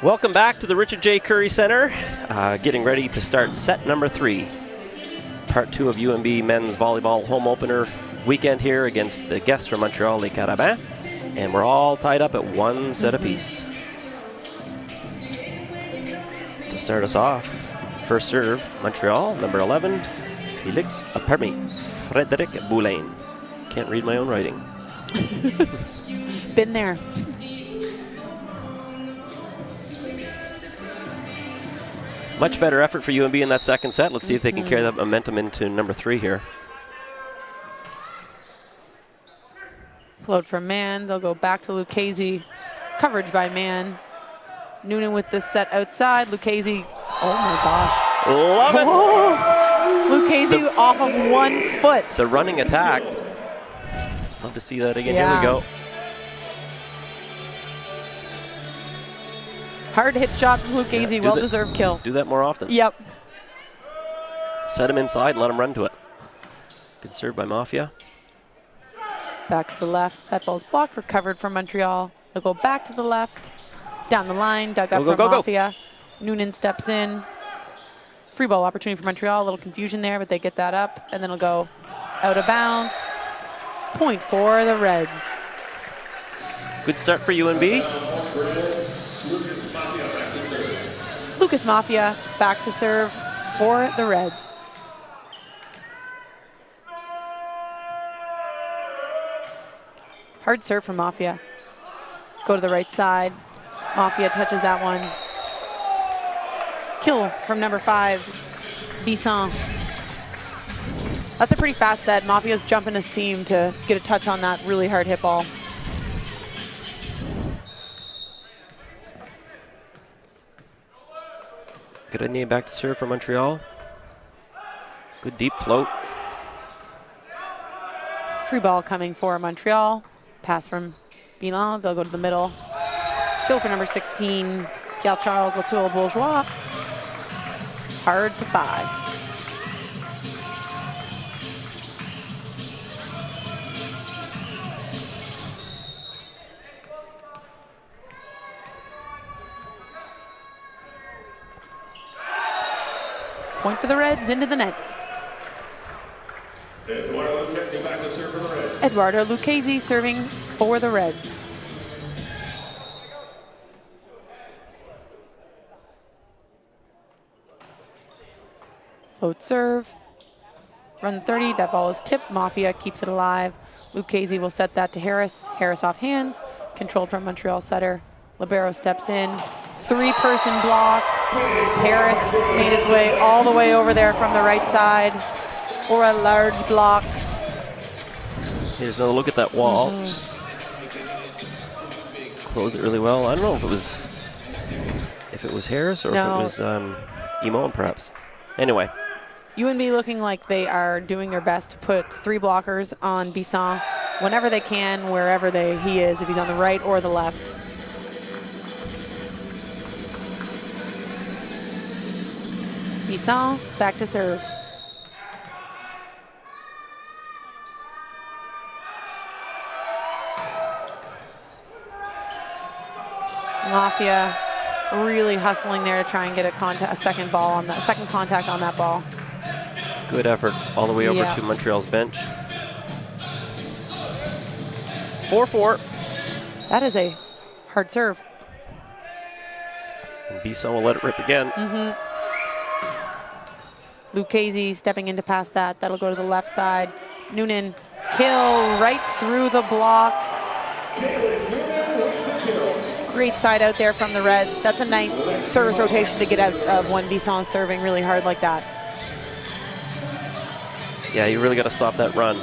Welcome back to the Richard J. Curry Center. Getting ready to start set number 3. Part 2 of UNB men's volleyball home opener weekend here against the guests from Montreal, Les Carabins. And we're all tied up at 1 set apiece. To start us off, first serve, Montreal, number 11, Frédéric Boulain. Can't read my own writing. Been there. Much better effort for UNB in that second set. Let's see if they can carry that momentum into number 3 here. Float from Mann. They'll go back to Lucchese. Coverage by Mann. Noonan with the set outside. Lucchese. Oh my gosh. Love it. Oh. Lucchese off of 1 foot. The running attack. Love to see that again. Yeah. Here we go. Hard hit shot from Lucchese. Well-deserved kill. Do that more often. Yep. Set him inside and let him run to it. Good serve by Mafia. Back to the left. That ball's blocked, recovered from Montreal. They'll go back to the left. Down the line, dug up from Mafia. Noonan steps in. Free ball opportunity for Montreal. A little confusion there, but they get that up. And then it'll go out of bounds. Point for the Reds. Good start for UNB. Lucas Mafia back to serve for the Reds. Hard serve from Mafia. Go to the right side. Mafia touches that one. Kill from number 5, Bisson. That's a pretty fast set. Mafia's jumping a seam to get a touch on that really hard hit ball. Grenier back to serve for Montreal. Good deep float. Free ball coming for Montreal. Pass from Bilan. They'll go to the middle. Kill for number 16, Charles Latour Bourgeois. Hard to 5. Point for the Reds, into the net. Eduardo Lucchese serving for the Reds. Float serve. Run 30, that ball is tipped. Mafia keeps it alive. Lucchese will set that to Harris. Harris off hands. Controlled from Montreal setter. Libero steps in. 3-person block. Harris made his way all the way over there from the right side for a large block. Here's another look at that wall. Close it really well. I don't know if it was Harris or if it was Guimond perhaps. Anyway. UNB looking like they are doing their best to put 3 blockers on Bisson whenever they can, wherever he is, if he's on the right or the left. Bisson back to serve. Mafia really hustling there to try and get a second contact on that ball. Good effort all the way over to Montreal's bench. 4-4. That is a hard serve. And Bisson will let it rip again. Lucchese stepping in to pass that. That'll go to the left side. Noonan, kill right through the block. Great side out there from the Reds. That's a nice service rotation to get out of when Bisson's serving really hard like that. Yeah, you really got to stop that run.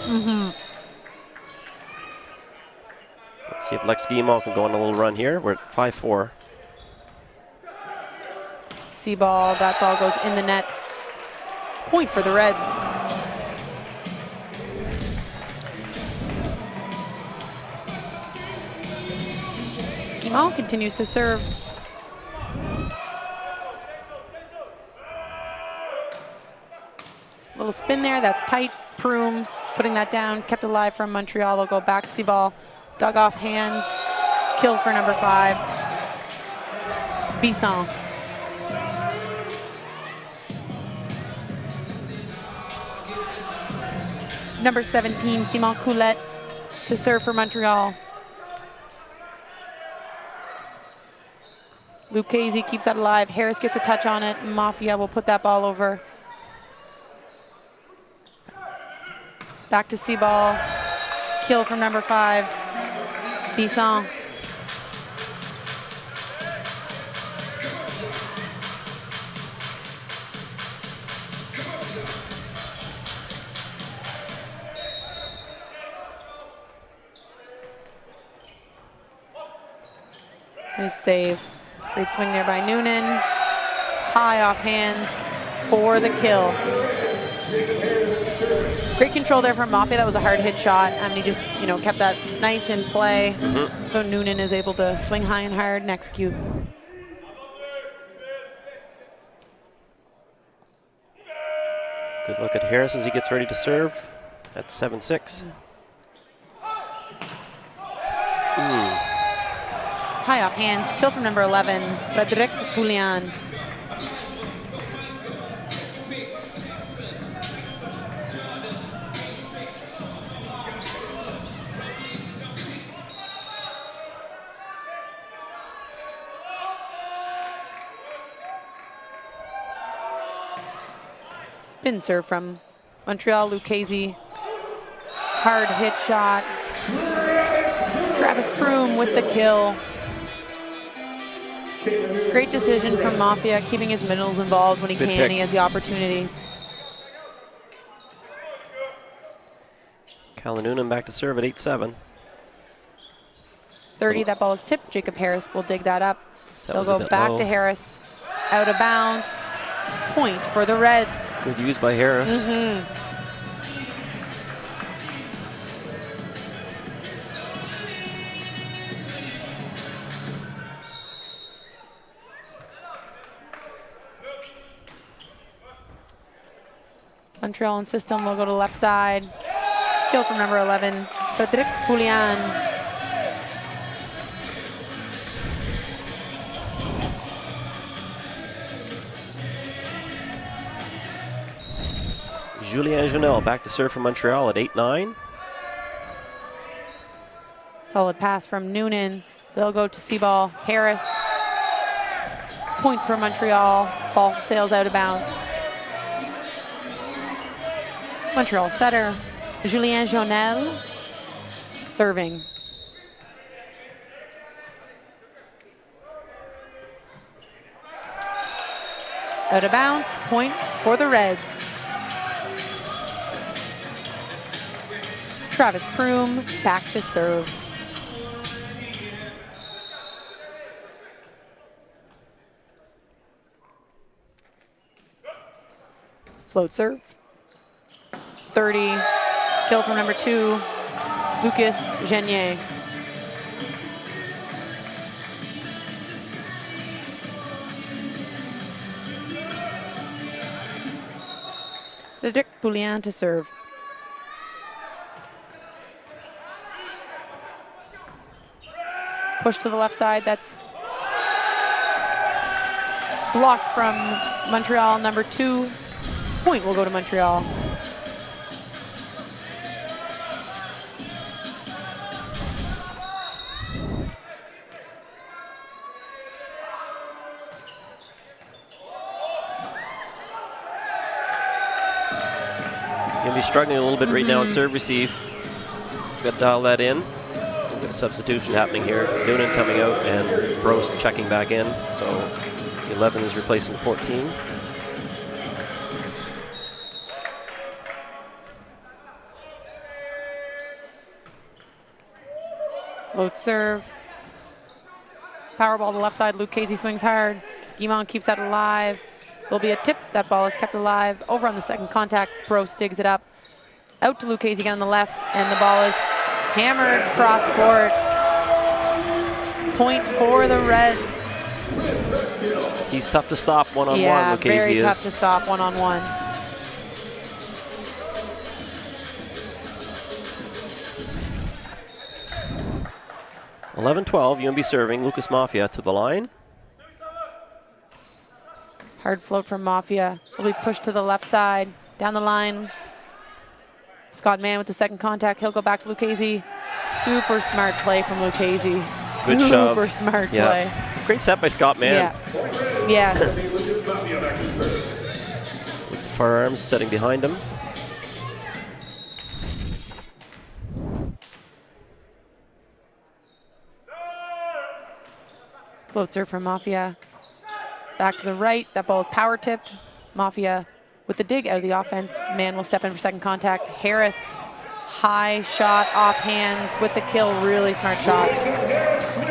Let's see if Lex Guimond can go on a little run here. We're at 5-4. C-ball, that ball goes in the net. Point for the Reds. Guimond continues to serve. Little spin there, that's tight. Prume putting that down, kept alive from Montreal. They'll go back, C-ball, dug off hands, kill for number 5. Bisson. Number 17, Simon Coulette to serve for Montreal. Lucchese keeps that alive. Harris gets a touch on it. Mafia will put that ball over. Back to C-ball. Kill from number 5, Bisson. Nice save. Great swing there by Noonan. High off hands for the kill. Great control there from Mafia. That was a hard hit shot. He just, kept that nice in play. So Noonan is able to swing high and hard and execute. Good look at Harris as he gets ready to serve at 7-6. High off hands, kill from number 11, Frédéric Poulian. Spin serve from Montreal, Lucchese. Hard hit shot. Travis Prume with the kill. Great decision from Mafia, keeping his middles involved when he Good can. pick. He has the opportunity. Kalanunan back to serve at 8-7. 30, that ball is tipped. Jacob Harris will dig that up. So They'll was a go bit back low. to Harris. Out of bounds. Point for the Reds. Good use by Harris. Montreal in system will go to left side. Kill from number 11, Frédéric Poulian. Julien Janel back to serve for Montreal at 8-9. Solid pass from Noonan. They'll go to C-ball. Harris. Point for Montreal. Ball sails out of bounds. Montreal setter, Julien Jonel, serving. Out of bounds, point for the Reds. Travis Prume back to serve. Float serve. 30, kill from number 2, Lucas Genier. Frédéric Poulian to serve. Push to the left side, that's blocked from Montreal, number 2. Point will go to Montreal. You'll be struggling a little bit right now at serve receive. Got to dial that in. We've got a substitution happening here. Noonan coming out and Brost checking back in. So 11 is replacing 14. Float serve. Power ball to left side. Lucchese swings hard. Guimond keeps that alive. There'll be a tip. That ball is kept alive. Over on the second contact, Brost digs it up. Out to Lucchese again on the left, and the ball is hammered cross court. Point for the Reds. He's tough to stop one-on-one, Yeah, Lucchese very is. tough to stop one-on-one. -11-12, UNB serving. Lucas Mafia to the line. Hard float from Mafia. Will be pushed to the left side. Down the line. Scott Mann with the second contact. He'll go back to Lucchese. Super smart play from Lucchese. Good shove. Super smart Yeah. play. Great set by Scott Mann. Yeah. Yeah. Firearms setting behind him. Floater from Mafia. Back to the right. That ball is power tipped. Mafia with the dig out of the offense. Mann will step in for second contact. Harris, high shot off hands with the kill. Really smart shot.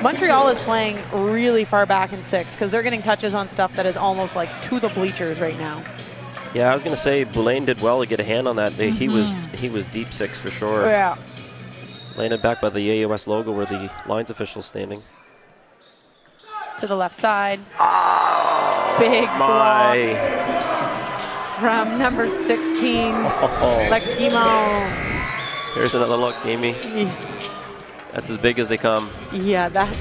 Montreal is playing really far back in 6 because they're getting touches on stuff that is almost like to the bleachers right now. Yeah, I was going to say Boulain did well to get a hand on that. He was deep 6 for sure. Yeah. Laying it back by the AOS logo where the lines official's standing. To the left side. Big block from number 16, Lex Guimond. Here's another look, Amy. That's as big as they come. Yeah, that.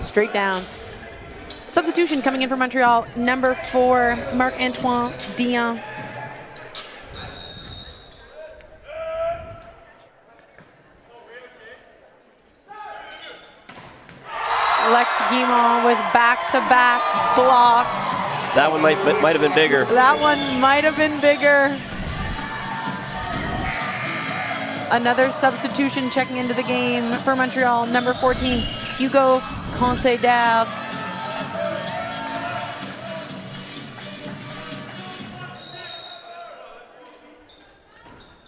Straight down. Substitution coming in for Montreal, number 4, Marc-Antoine Dion. Lex Guimond with back-to-back blocks. That one might have been bigger. That one might have been bigger. Another substitution checking into the game for Montreal, number 14, Hugo Conceidab.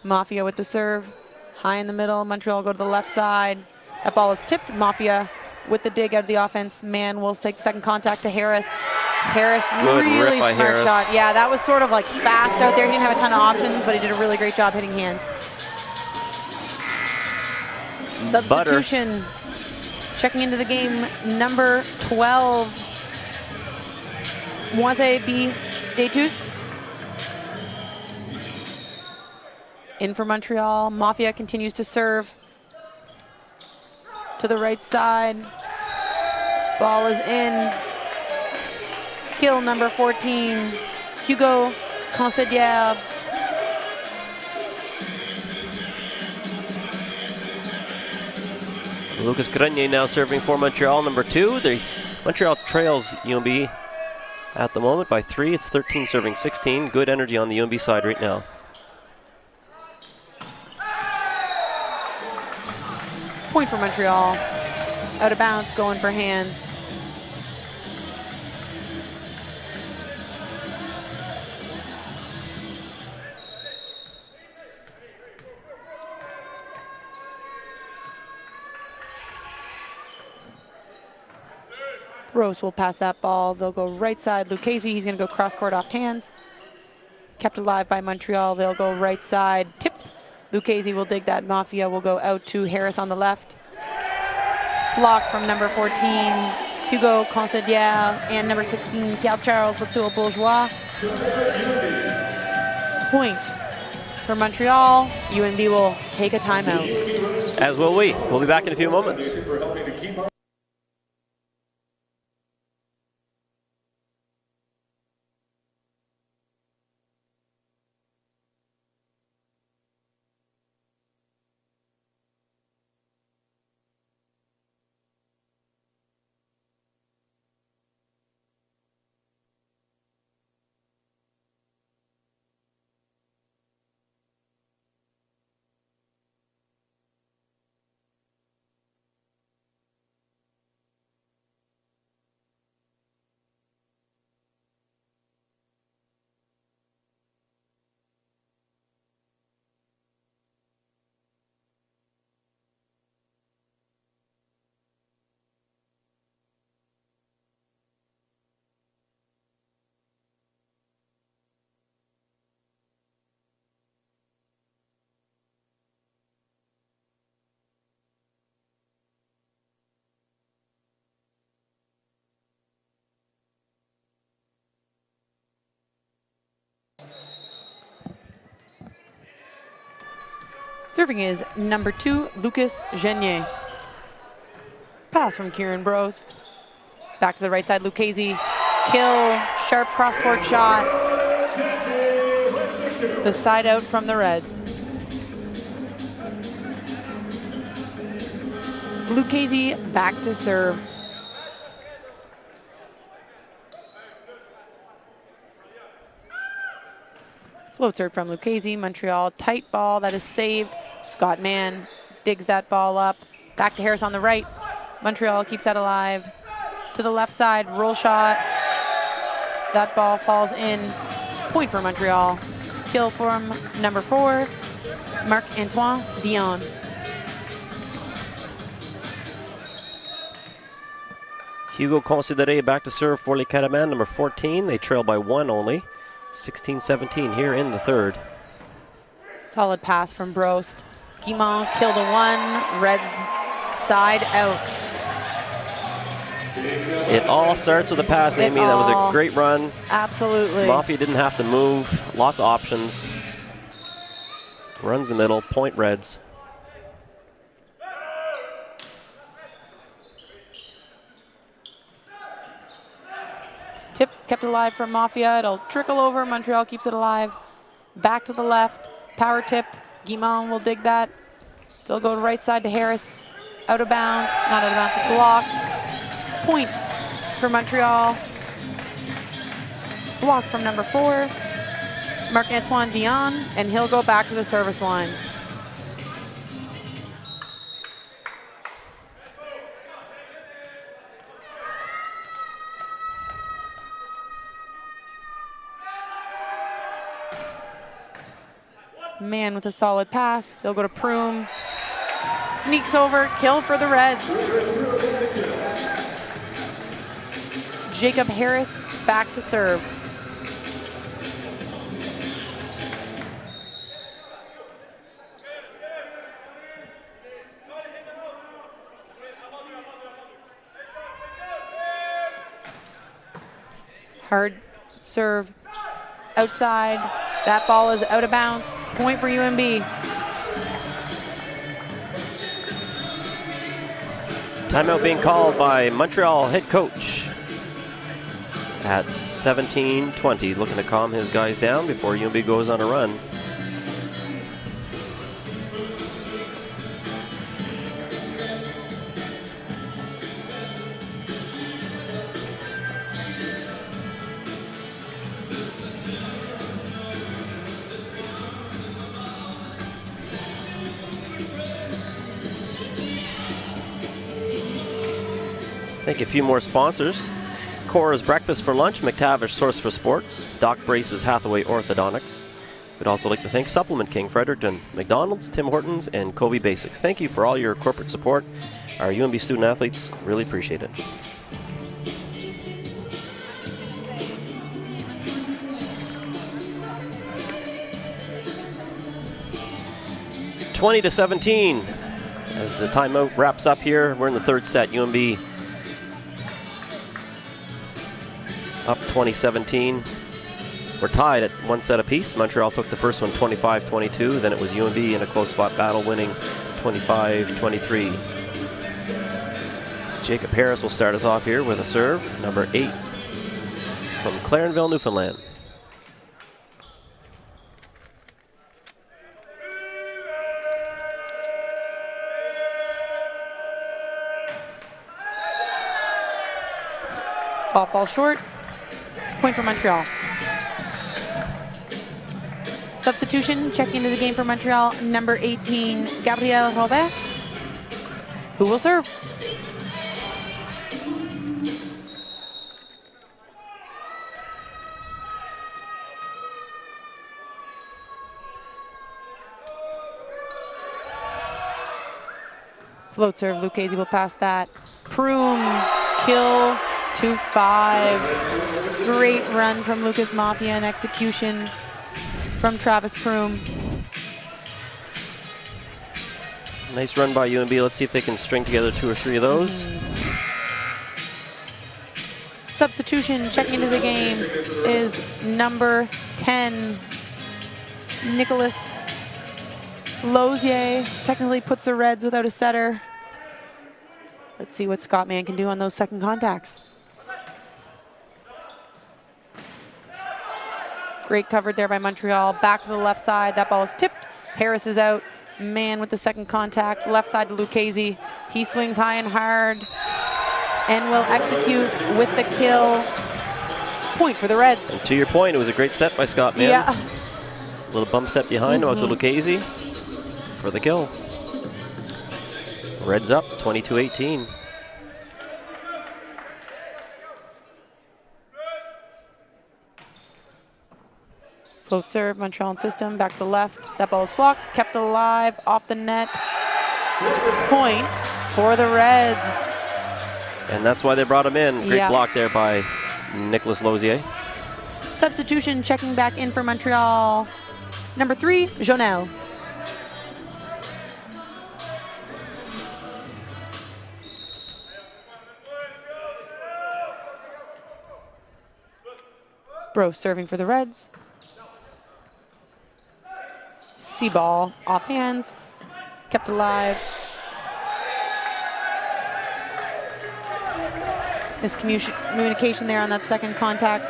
Mafia with the serve, high in the middle. Montreal go to the left side. That ball is tipped. Mafia with the dig out of the offense. Mann will take second contact to Harris. Harris, Good really rip by smart Harris. shot. Yeah, that was sort of like fast out there. He didn't have a ton of options, but he did a really great job hitting hands. Substitution. Checking into the game, number 12, Moise B. Detus. In for Montreal. Mafia continues to serve. To the right side. Ball is in. Kill number 14, Hugo Conceidab. Lucas Grenier now serving for Montreal, number 2. Montreal trails UNB at the moment by 3. It's 13 serving 16. Good energy on the UNB side right now. Point for Montreal. Out of bounds, going for hands. Rose will pass that ball. They'll go right side. Lucchese, he's going to go cross court off hands. Kept alive by Montreal. They'll go right side. Tip. Lucchese will dig that. Mafia will go out to Harris on the left. Block from number 14, Hugo Conceidab, and number 16, Pierre-Charles Latour-Bourgeois. Point for Montreal. UNB will take a timeout. As will we. We'll be back in a few moments. Serving is number 2, Lucas Genier. Pass from Kieran Brost. Back to the right side, Lucchese. Kill, sharp cross-court shot. The side out from the Reds. Lucchese back to serve. Float serve from Lucchese. Montreal, tight ball that is saved. Scott Mann digs that ball up. Back to Harris on the right. Montreal keeps that alive. To the left side, roll shot. That ball falls in. Point for Montreal. Kill from number 4, Marc-Antoine Dion. Hugo Considéré back to serve for Les Carabins, number 14. They trail by 1 only. 16-17 here in the third. Solid pass from Brost. Guimond killed a 1. Reds side out. It all starts with a pass, Amy. That was a great run. Absolutely. Mafia didn't have to move. Lots of options. Runs the middle. Point Reds. Tip kept alive from Mafia. It'll trickle over. Montreal keeps it alive. Back to the left. Power tip. Guimond will dig that. They'll go to right side to Harris. Out of bounds. Not out of bounds. Blocked. Point for Montreal. Block from number 4, Marc-Antoine Dion, and he'll go back to the service line. Mann with a solid pass. They'll go to Prume. Sneaks over, kill for the Reds. Jacob Harris back to serve. Hard serve outside. That ball is out of bounds. Point for UNB. Timeout being called by Montreal head coach at 17-20, looking to calm his guys down before UNB goes on a run. Thank a few more sponsors. Cora's Breakfast for Lunch, McTavish Source for Sports, Doc Brace's Hathaway Orthodontics. We'd also like to thank Supplement King Fredericton, McDonald's, Tim Hortons, and Kobe Basics. Thank you for all your corporate support. Our UNB student athletes really appreciate it. (20-17) as the timeout wraps up here. We're in the third set. UNB up 20-17. We're tied at 1 set apiece. Montreal took the first one 25-22. Then it was UNB in a close fought battle winning 25-23. Jacob Harris will start us off here with a serve, number 8 from Clarenville, Newfoundland. Ball falls short. Point for Montreal. Substitution, checking into the game for Montreal, number 18, Gabriel Robert, who will serve. Float serve, Lucchese will pass that. Prume, kill, 2-5. Great run from Lucas Mafia and execution from Travis Prume. Nice run by UNB. Let's see if they can string together 2 or 3 of those. Substitution, checking into the game, is number 10, Nicholas Lozier. Technically puts the Reds without a setter. Let's see what Scott Mann can do on those second contacts. Great covered there by Montreal. Back to the left side. That ball is tipped. Harris is out. Man with the second contact. Left side to Lucchese. He swings high and hard and will execute with the kill. Point for the Reds. And to your point, it was a great set by Scott Mann. Yeah. A little bump set behind him out to Lucchese for the kill. Reds up 22-18. Float serve, Montreal in system, back to the left. That ball is blocked, kept alive, off the net. Point for the Reds. And that's why they brought him in. Great Yeah. block there by Nicolas Lozier. Substitution checking back in for Montreal. Number 3, Jonel. Bro serving for the Reds. Ball off hands, kept alive. Miscommunication there on that second contact.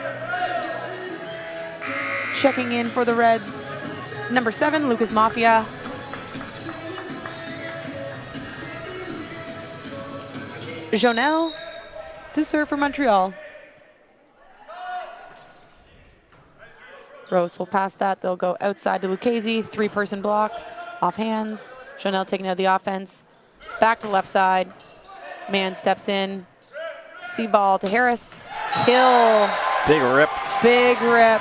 Checking in for the Reds. Number 7, Lucas Mafia. Jonel to serve for Montreal. Rose will pass that. They'll go outside to Lucchese. 3-person block. Off hands. Jonel taking out the offense. Back to left side. Man steps in. See ball to Harris. Kill. Big rip. Big rip.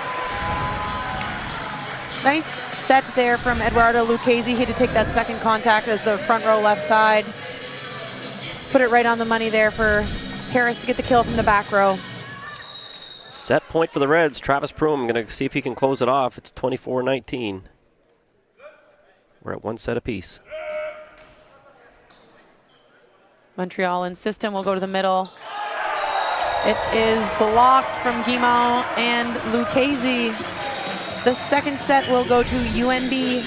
Nice set there from Eduardo Lucchese. He had to take that second contact as the front row left side. Put it right on the money there for Harris to get the kill from the back row. Set point for the Reds. Travis Prum going to see if he can close it off. It's 24-19. We're at one set apiece. Montreal in system will go to the middle. It is blocked from Guimont and Lucchese. The second set will go to UNB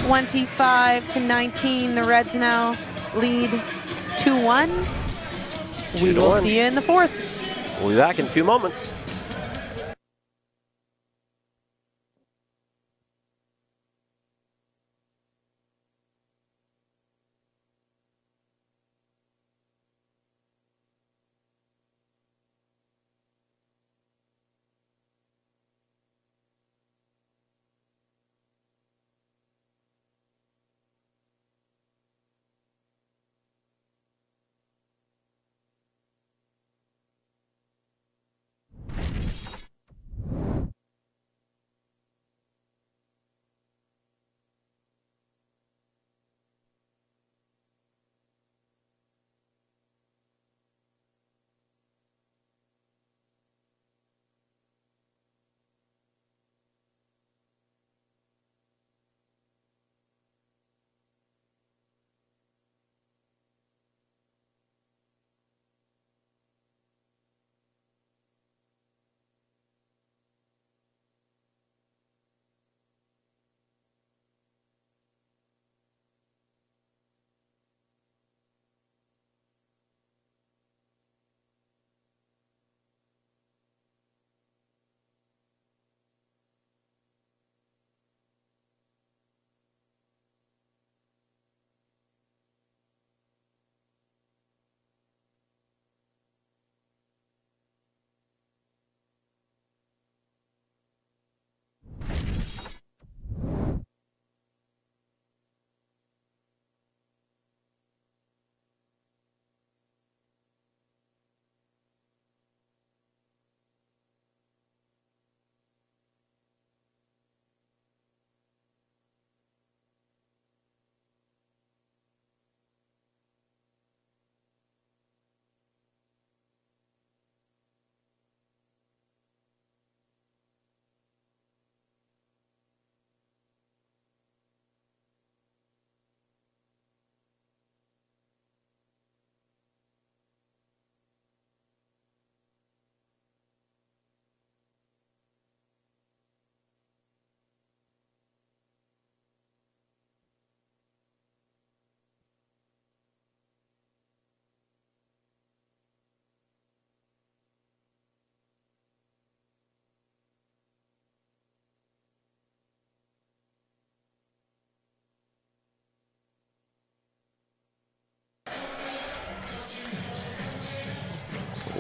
25-19. The Reds now lead 2-1. We will see you in the fourth. We'll be back in a few moments.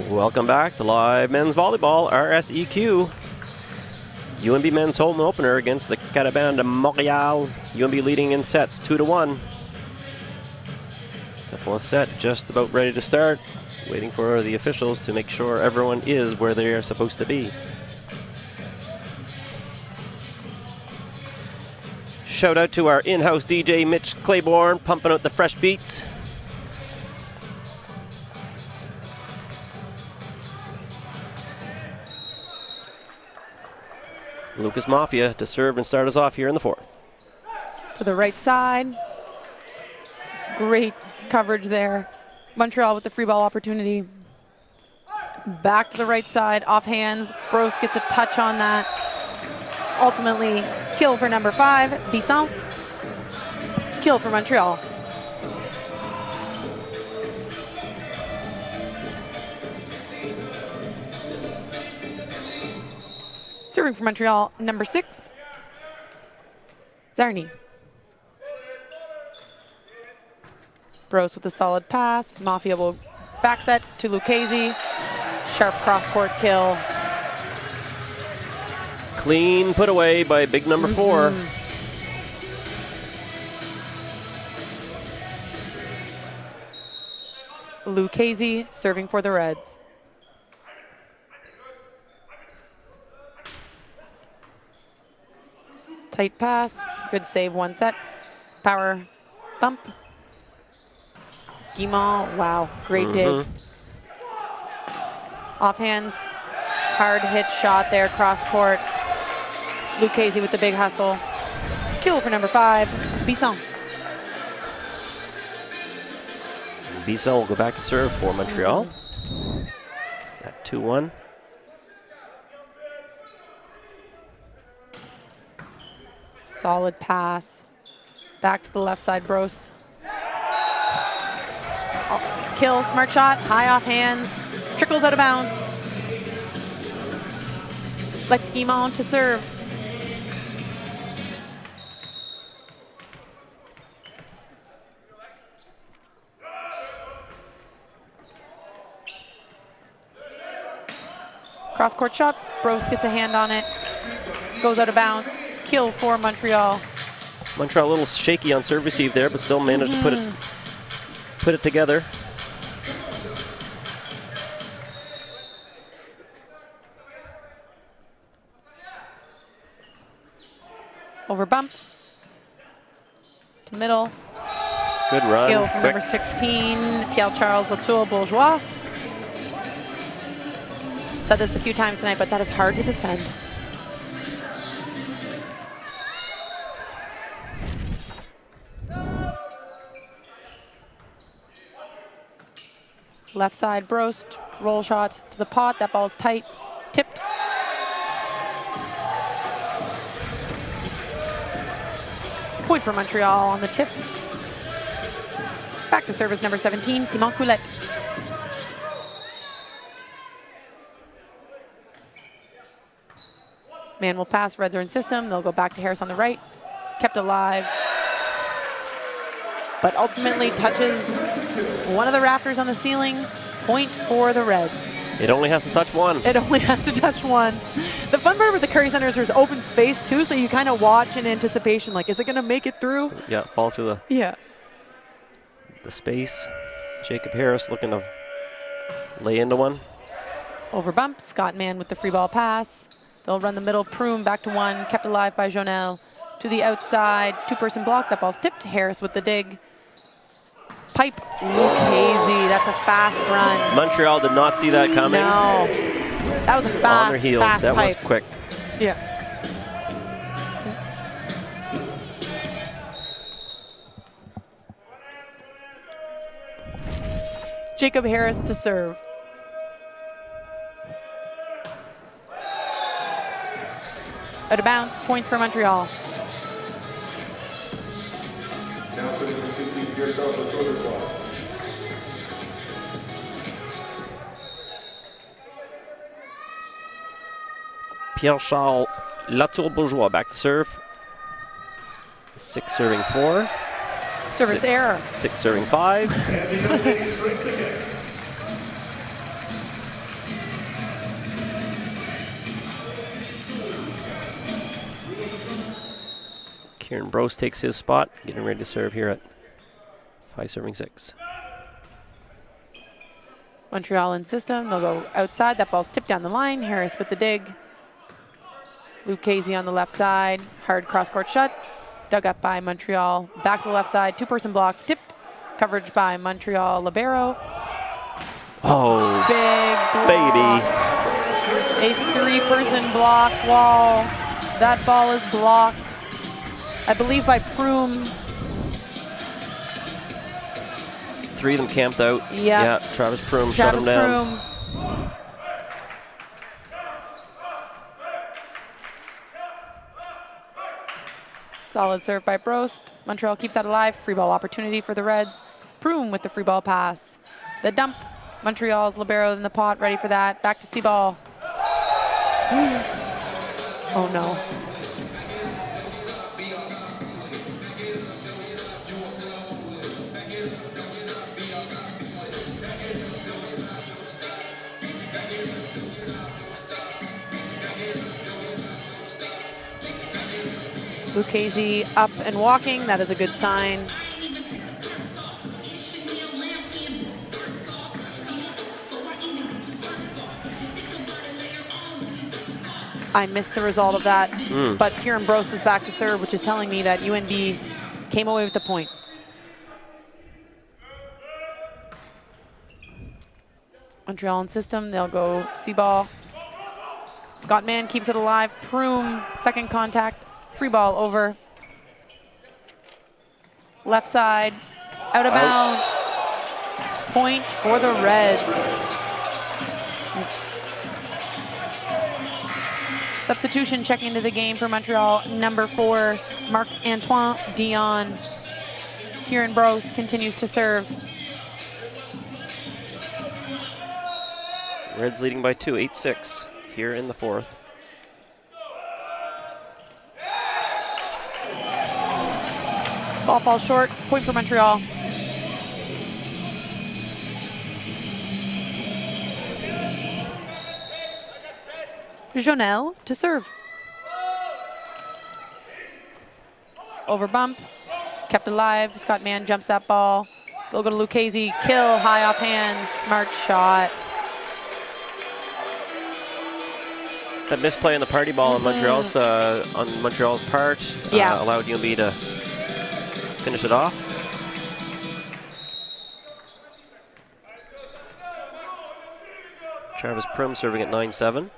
Welcome back to live men's volleyball, RSEQ. UNB men's home opener against the Carabin de Montreal. UNB leading in sets 2-1. The fourth set just about ready to start. Waiting for the officials to make sure everyone is where they are supposed to be. Shout out to our in-house DJ Mitch Claiborne, pumping out the fresh beats. Lucas Mafia to serve and start us off here in the fourth. To the right side. Great coverage there. Montreal with the free ball opportunity. Back to the right side, off hands. Bros gets a touch on that. Ultimately, kill for number 5, Bisson. Kill for Montreal. Serving for Montreal, number 6, Zarni. Bros with a solid pass. Mafia will back set to Lucchese. Sharp cross-court kill. Clean put away by big number 4. Lucchese serving for the Reds. Tight pass, good save, one set. Power bump. Guimont, wow, great dig. Off hands, hard hit shot there, cross court. Lucchese with the big hustle. Kill for number 5, Bisson. Bisson will go back to serve for Montreal. At 2-1. Solid pass. Back to the left side, Bros. Kill, smart shot, high off hands. Trickles out of bounds. Lex Guimont to serve. Cross-court shot. Bros gets a hand on it. Goes out of bounds. Kill for Montreal. Montreal a little shaky on serve receive there, but still managed to put it together. Over bump. To middle. Good run. Kill from number 16, Pierre-Charles Latour-Bourgeois. Said this a few times tonight, but that is hard to defend. Left side, Brost, roll shot to the pot. That ball is tight, tipped. Point for Montreal on the tip. Back to service number 17, Simon Coulette. Man will pass, Reds are in system. They'll go back to Harris on the right. Kept alive. But ultimately touches one of the rafters on the ceiling. Point for the Reds. It only has to touch one. It only has to touch one. The fun part with the Curry Center is there's open space too, so you kind of watch in anticipation, like, is it going to make it through? Yeah, fall through the space. Jacob Harris looking to lay into one. Over bump, Scott Mann with the free ball pass. They'll run the middle, Prume back to one, kept alive by Jonel. To the outside, two-person block, that ball's tipped. Harris with the dig. Pipe, Lucchese, that's a fast run. Montreal did not see that coming. No, that was a fast, on their heels. fast That pipe. was quick. Yeah. Jacob Harris to serve. Out of bounds, points for Montreal. Now serving number 16, Pierre-Charles Latour-Bourgeois. Pierre-Charles Latour-Bourgeois back to serve. 6 serving 4. Service error. 6 serving 5. Kieran Brose takes his spot, getting ready to serve here at 5-6. Montreal in system. They'll go outside. That ball's tipped down the line. Harris with the dig. Lucchese on the left side. Hard cross-court shut. Dug up by Montreal. Back to the left side. Two-person block. Tipped. Coverage by Montreal libero. Oh, Big baby. A three-person block wall. That ball is blocked, I believe, by Prume. 3 of them camped out. Yeah. Yeah, Travis Prume shut him down. Prume. Solid serve by Brost. Montreal keeps that alive. Free ball opportunity for the Reds. Prume with the free ball pass. The dump. Montreal's libero in the pot, ready for that. Back to C-ball. Oh no. Lucchese up and walking. That is a good sign. I missed the result of that, but Kieran Brose is back to serve, which is telling me that UNB came away with the point. Montreal in system. They'll go C-ball. Scott Mann keeps it alive. Prume, second contact. Free ball over. Left side, out of bounds. Point for the Reds. Substitution checking into the game for Montreal, number 4, Marc-Antoine Dion. Kieran Brose continues to serve. Reds leading by 2, 8-6 here in the 4th. Ball falls short, point for Montreal. Jonel to serve. Over bump, kept alive. Scott Mann jumps that ball. They'll go to Lucchese, kill, high off hands, smart shot. That misplay on the party ball on Montreal's part allowed UNB to finish it off. Travis Prume serving at 9-7.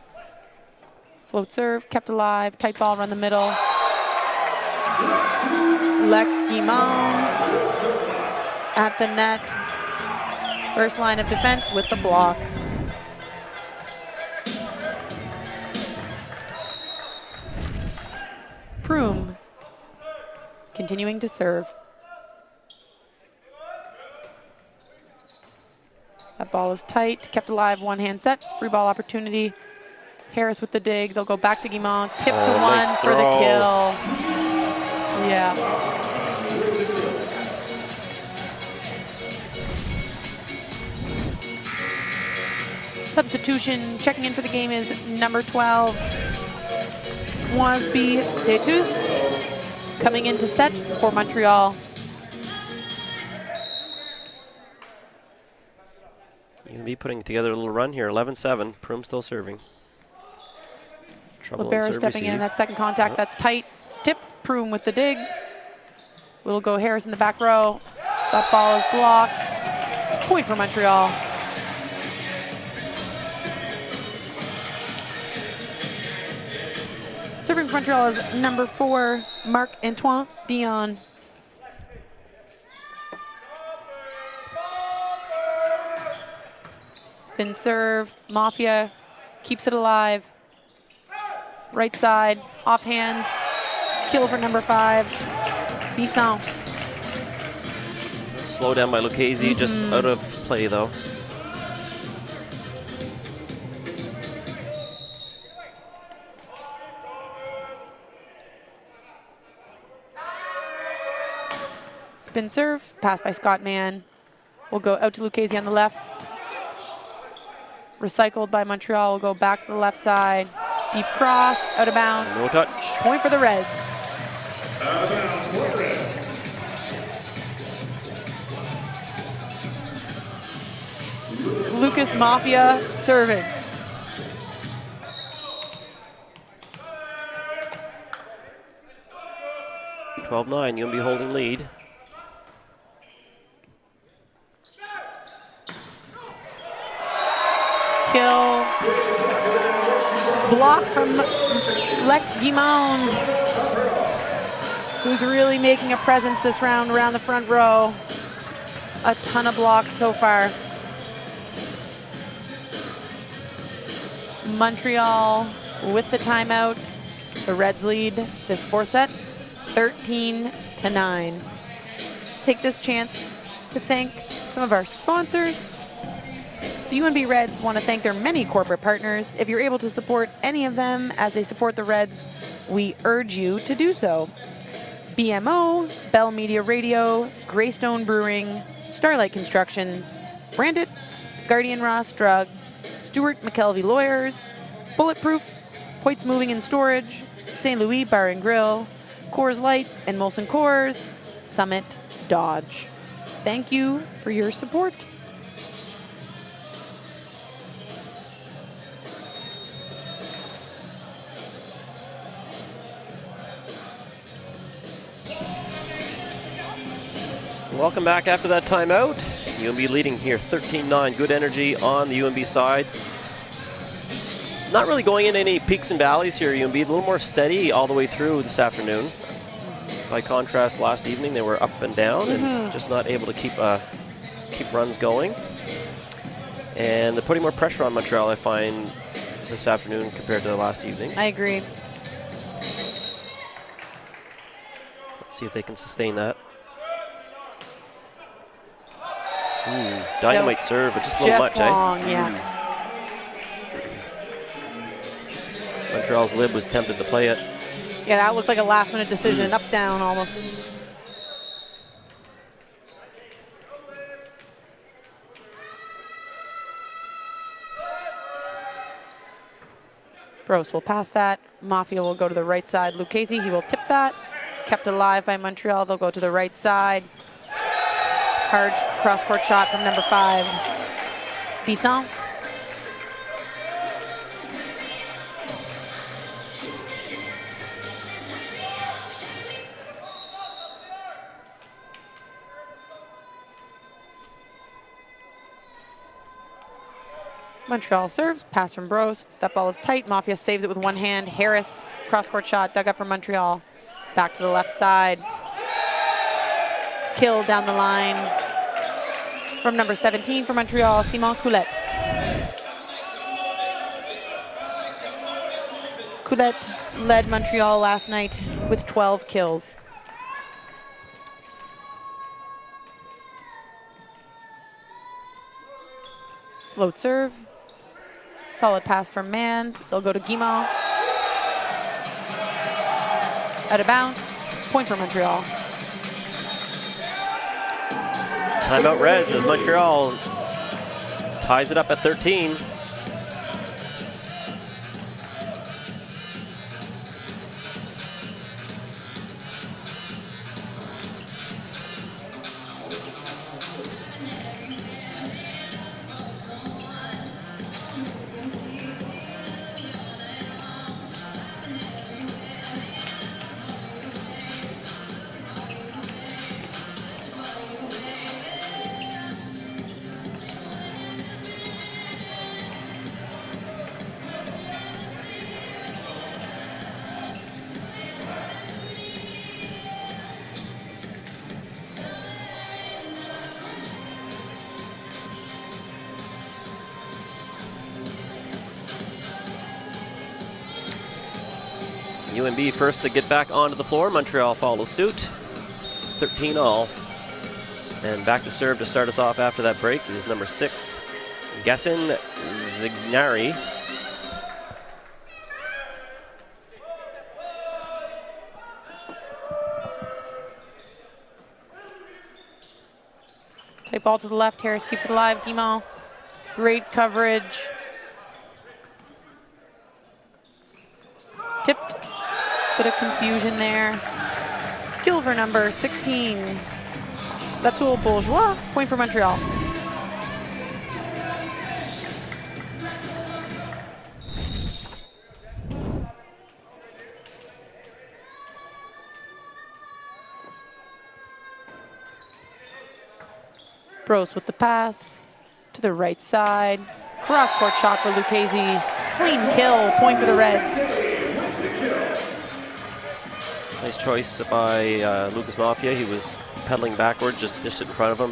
Float serve, kept alive, tight ball around the middle. Lex Guimond at the net. First line of defense with the block. Prume continuing to serve. That ball is tight, kept alive, one hand set, free ball opportunity. Harris with the dig. They'll go back to Guimond. Tip to one nice for the kill. Yeah. Substitution checking in for the game is number 12, Moisby Detus, coming in to set for Montreal. UNB putting together a little run here, 11-7. Prume still serving. Libero stepping in that second contact. That's tight. Tip. Prume with the dig. Will go Harris in the back row. That ball is blocked. Point for Montreal. Serving for Montreal is number 4, Marc-Antoine Dion. Spin serve. Mafia keeps it alive. Right side, off hands, kill for number 5, Bisson. Slow down by Lucchese, just out of play though. Spin serve, pass by Scott Mann. Will go out to Lucchese on the left. Recycled by Montreal, will go back to the left side. Deep cross, out of bounds. No touch. Point for the Reds. Lucas Mafia serving. UNB holding lead. Kill. Block from Lex Guimond, who's really making a presence this round around the front row. A ton of blocks so far. Montreal with the timeout. The Reds lead this fourth set, 13-9. Take this chance to thank some of our sponsors. The UNB Reds want to thank their many corporate partners. If you're able to support any of them as they support the Reds, we urge you to do so. BMO, Bell Media Radio, Greystone Brewing, Starlight Construction, Brandit, Guardian Ross Drug, Stuart McKelvey Lawyers, Bulletproof, Hoyt's Moving and Storage, St. Louis Bar and Grill, Coors Light and Molson Coors, Summit Dodge. Thank you for your support. Welcome back after that timeout. UNB leading here 13-9. Good energy on the UNB side. Not really going in any peaks and valleys here, UNB. A little more steady all the way through this afternoon. By contrast, last evening they were up and down and just not able to keep runs going. And they're putting more pressure on Montreal, I find, this afternoon compared to last evening. I agree. Let's see if they can sustain that. Dynamite serve, but just a little much, long, eh? Yeah. Montreal's lib was tempted to play it. Yeah, that looked like a last-minute decision, up, down, almost. Bros will pass that. Mafia will go to the right side. Lucchese, he will tip that. Kept alive by Montreal. They'll go to the right side. Hard cross-court shot from number 5. Bisson. Montreal serves, pass from Bros. That ball is tight. Mafia saves it with one hand. Harris, cross-court shot, dug up from Montreal. Back to the left side. Kill down the line from number 17 for Montreal, Simon Coulette. Coulette led Montreal last night with 12 kills. Float serve. Solid pass from Mann. They'll go to Guimond. Out of bounds. Point for Montreal. Timeout Reds as Montreal ties it up at 13. UNB first to get back onto the floor. Montreal follows suit. 13 all. And back to serve to start us off after that break is number 6, Gessin Zignari. Tight ball to the left. Harris keeps it alive. Guimond. Great coverage. Tipped. Bit of confusion there. Kill for number 16. That's all Bourgeois. Point for Montreal. Gross with the pass to the right side. Cross-court shot for Lucchese. Clean kill, point for the Reds. Nice choice by Lucas Mafia. He was pedaling backward, just dished it in front of him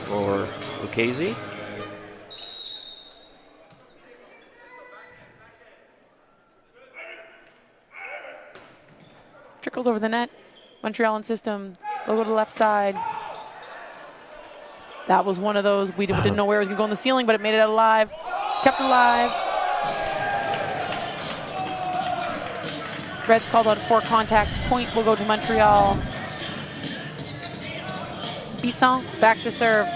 for Lucchese. Trickles over the net. Montreal in system. They'll go to the left side. That was one of those. We didn't know where it was going to go in the ceiling, but it made it out alive. Kept alive. Reds called out for contact. Point will go to Montreal. Bisson back to serve.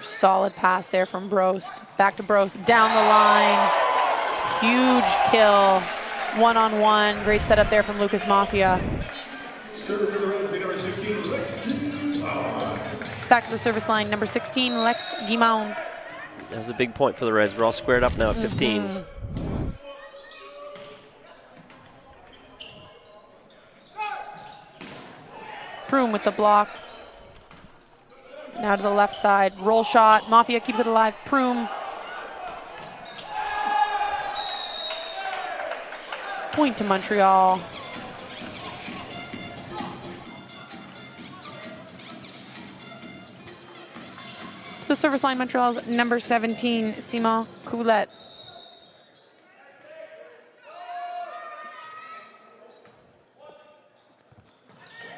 Solid pass there from Brost. Back to Brost, down the line. Huge kill. One-on-one. Great setup there from Lucas Mafia. Serve for the Reds, number 16, Lex Guimond. Back to the service line, number 16, Lex Guimond. That was a big point for the Reds. We're all squared up now at 15s. Proom with the block. Now to the left side, roll shot. Mafia keeps it alive. Proom. Point to Montreal. To the service line, Montreal's number 17, Simon Coulette.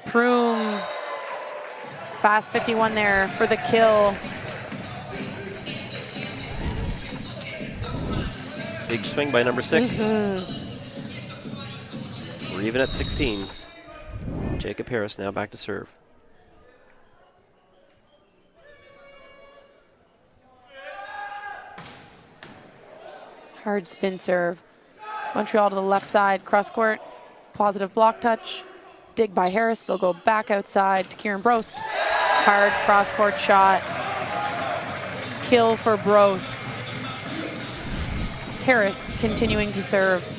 Proom. Fast 51 there for the kill. Big swing by number 6. We're even at 16s. Jacob Harris now back to serve. Hard spin serve. Montreal to the left side, cross court. Positive block touch. Dig by Harris. They'll go back outside to Kieran Brost. Hard cross court shot. Kill for Brost. Harris continuing to serve.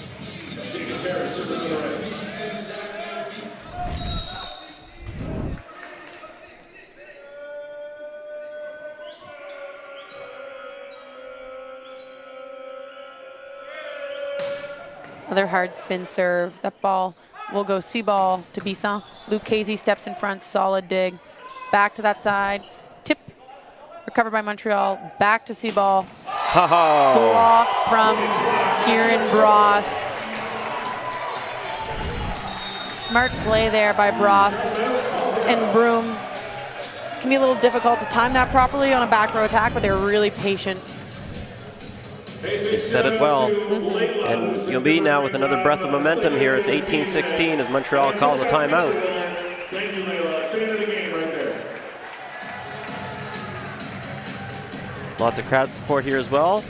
Another hard spin serve. That ball will go C-ball to Bisson. Lucchese steps in front, solid dig. Back to that side. Tip. Recovered by Montreal. Back to C-ball. Block from Kieran Brost. Smart play there by Brost and Broom. It can be a little difficult to time that properly on a back row attack, but they're really patient. He said it well. And UNB now with another breath of momentum here. It's 18-16 as Montreal calls a timeout. Thank you, Layla. Fan of the game right there. Lots of crowd support here as well.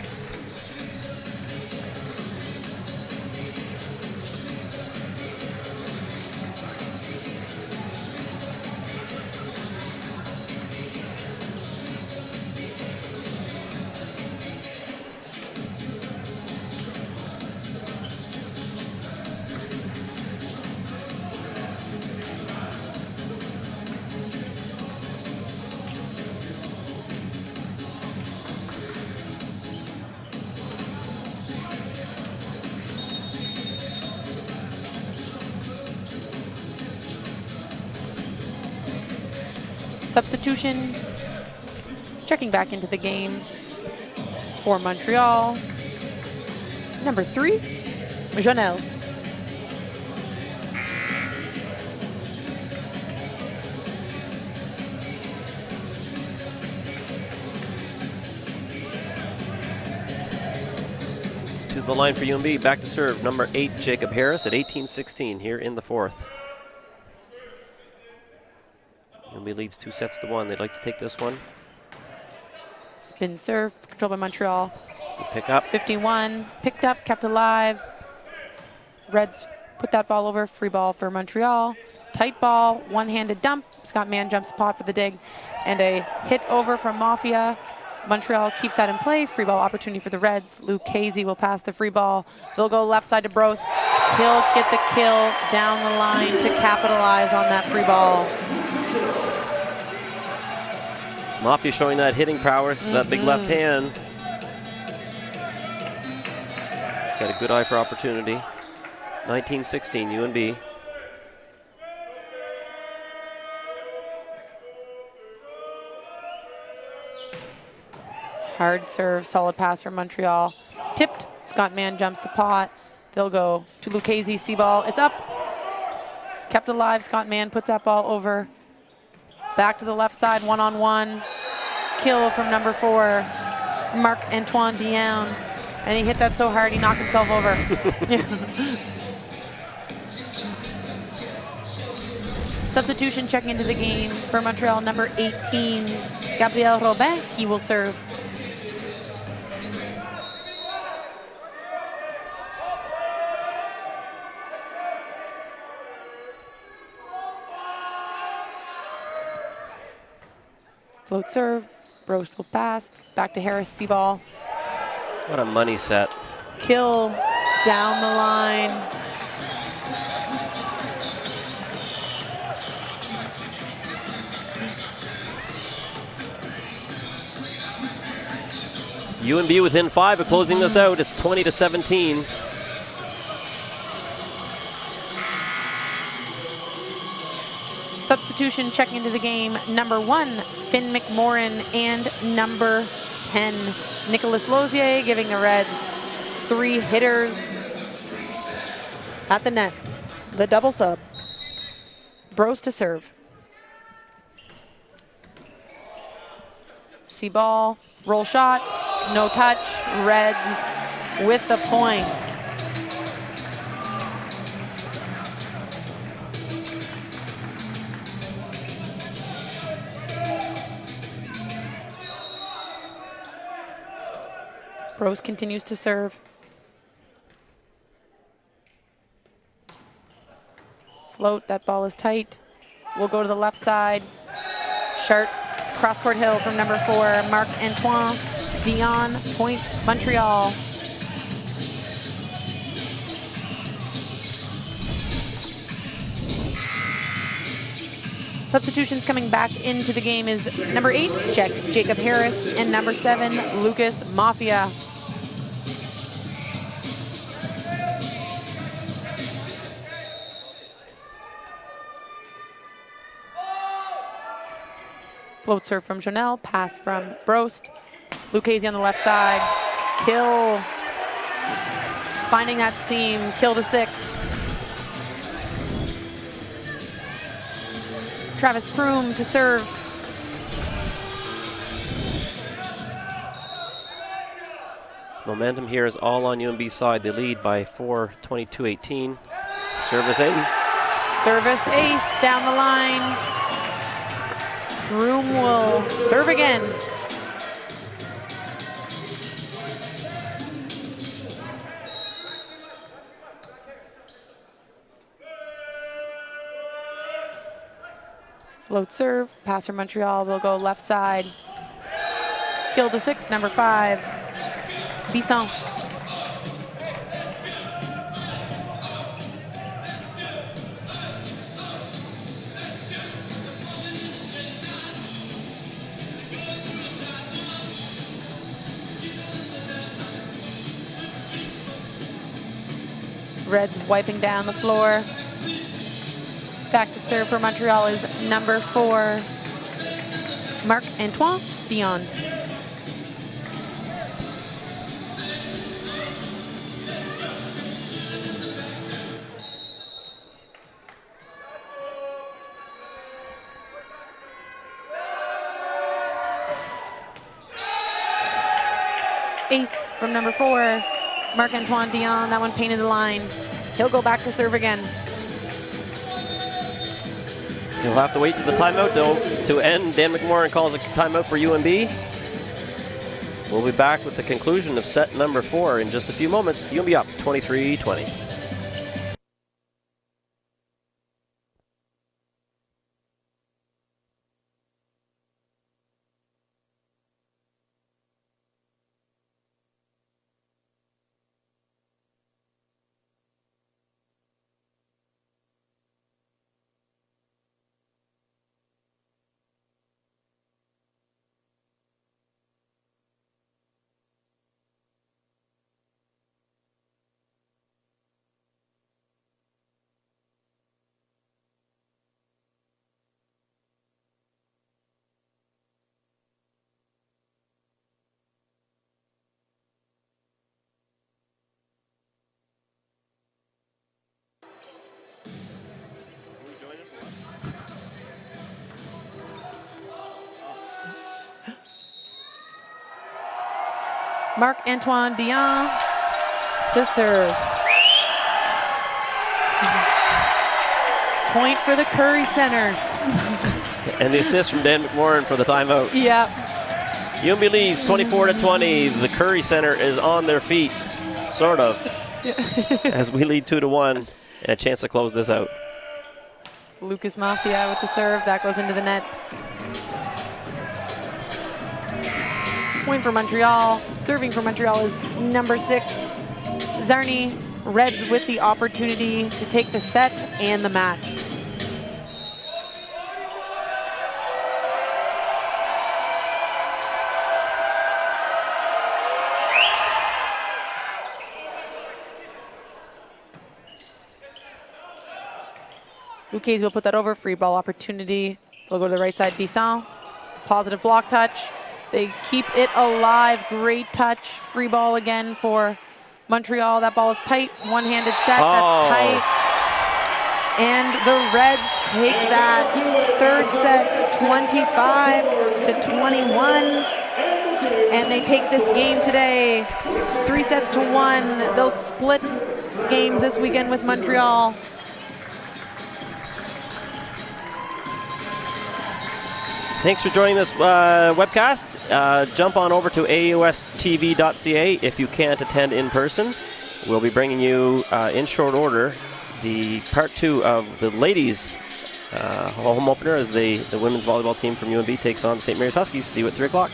Substitution. Checking back into the game for Montreal. Number 3, Janelle. To the line for UNB, back to serve, number 8, Jacob Harris at 18-16 here in the fourth. UNB leads 2-1. They'd like to take this one. Spin serve, controlled by Montreal. Pick up. 51, picked up, kept alive. Reds put that ball over, free ball for Montreal. Tight ball, one-handed dump. Scott Mann jumps the pot for the dig. And a hit over from Mafia. Montreal keeps that in play. Free ball opportunity for the Reds. Luke Casey will pass the free ball. They'll go left side to Bros. He'll get the kill down the line to capitalize on that free ball. Mafia showing that hitting prowess, that big left hand. He's got a good eye for opportunity. 1916 UNB. Hard serve, solid pass from Montreal. Tipped, Scott Mann jumps the pot. They'll go to Lucchese, see ball, it's up. Kept alive, Scott Mann puts that ball over. Back to the left side, one-on-one. Kill from number 4, Marc-Antoine Dion. And he hit that so hard, he knocked himself over. Substitution checking into the game for Montreal, number 18, Gabriel Robin. He will serve. Float serve, Brost will pass, back to Harris, see ball. What a money set. Kill down the line. UNB within 5 of closing this out. It's 20-17. Substitution checking into the game, number 1, Finn McMorrin, and number 10, Nicolas Lozier, giving the Reds 3 hitters at the net. The double sub. Bros to serve. See ball, roll shot, no touch, Reds with the point. Bros continues to serve. Float, that ball is tight. We'll go to the left side. Sharp, cross-court hill from number 4, Marc-Antoine Dion, point Montreal. Substitutions coming back into the game is number 8, Jacob Harris, and number 7, Lucas Mafia. Float serve from Janelle, pass from Brost. Lucchese on the left side. Kill. Finding that seam, kill to 6. Travis Proom to serve. Momentum here is all on UNB's side. They lead by 4, 22-18. Service ace. Service ace down the line. Proom will serve again. Float serve, pass from Montreal, they'll go left side. Kill to 6, number 5, Bisson. Reds wiping down the floor. Back to serve for Montreal is number 4, Marc-Antoine Dion. Ace from number 4, Marc-Antoine Dion. That one painted the line. He'll go back to serve again. You'll have to wait for the timeout, though, to end. Dan McMorrin calls a timeout for UNB. We'll be back with the conclusion of set number 4 in just a few moments. UNB up 23-20. Marc-Antoine Dion to serve. Point for the Curry Center. And the assist from Dan McMorrin for the timeout. Yep. UNB leads 24-20. The Curry Center is on their feet, sort of, as we lead 2-1, and a chance to close this out. Lucas Mafia with the serve. That goes into the net. Point for Montreal. Serving for Montreal is number 6, Zarni. Reds with the opportunity to take the set and the match. Lucchese will put that over. Free ball opportunity. They'll go to the right side. Bisson. Positive block touch. They keep it alive. Great touch. Free ball again for Montreal. That ball is tight. One-handed set. That's tight. And the Reds take that third set 25-21. And they take this game today 3-1. They'll split games this weekend with Montreal. Thanks for joining this webcast. Jump on over to austv.ca if you can't attend in person. We'll be bringing you in short order the part 2 of the ladies home opener as the women's volleyball team from UNB takes on St. Mary's Huskies. See you at 3 o'clock.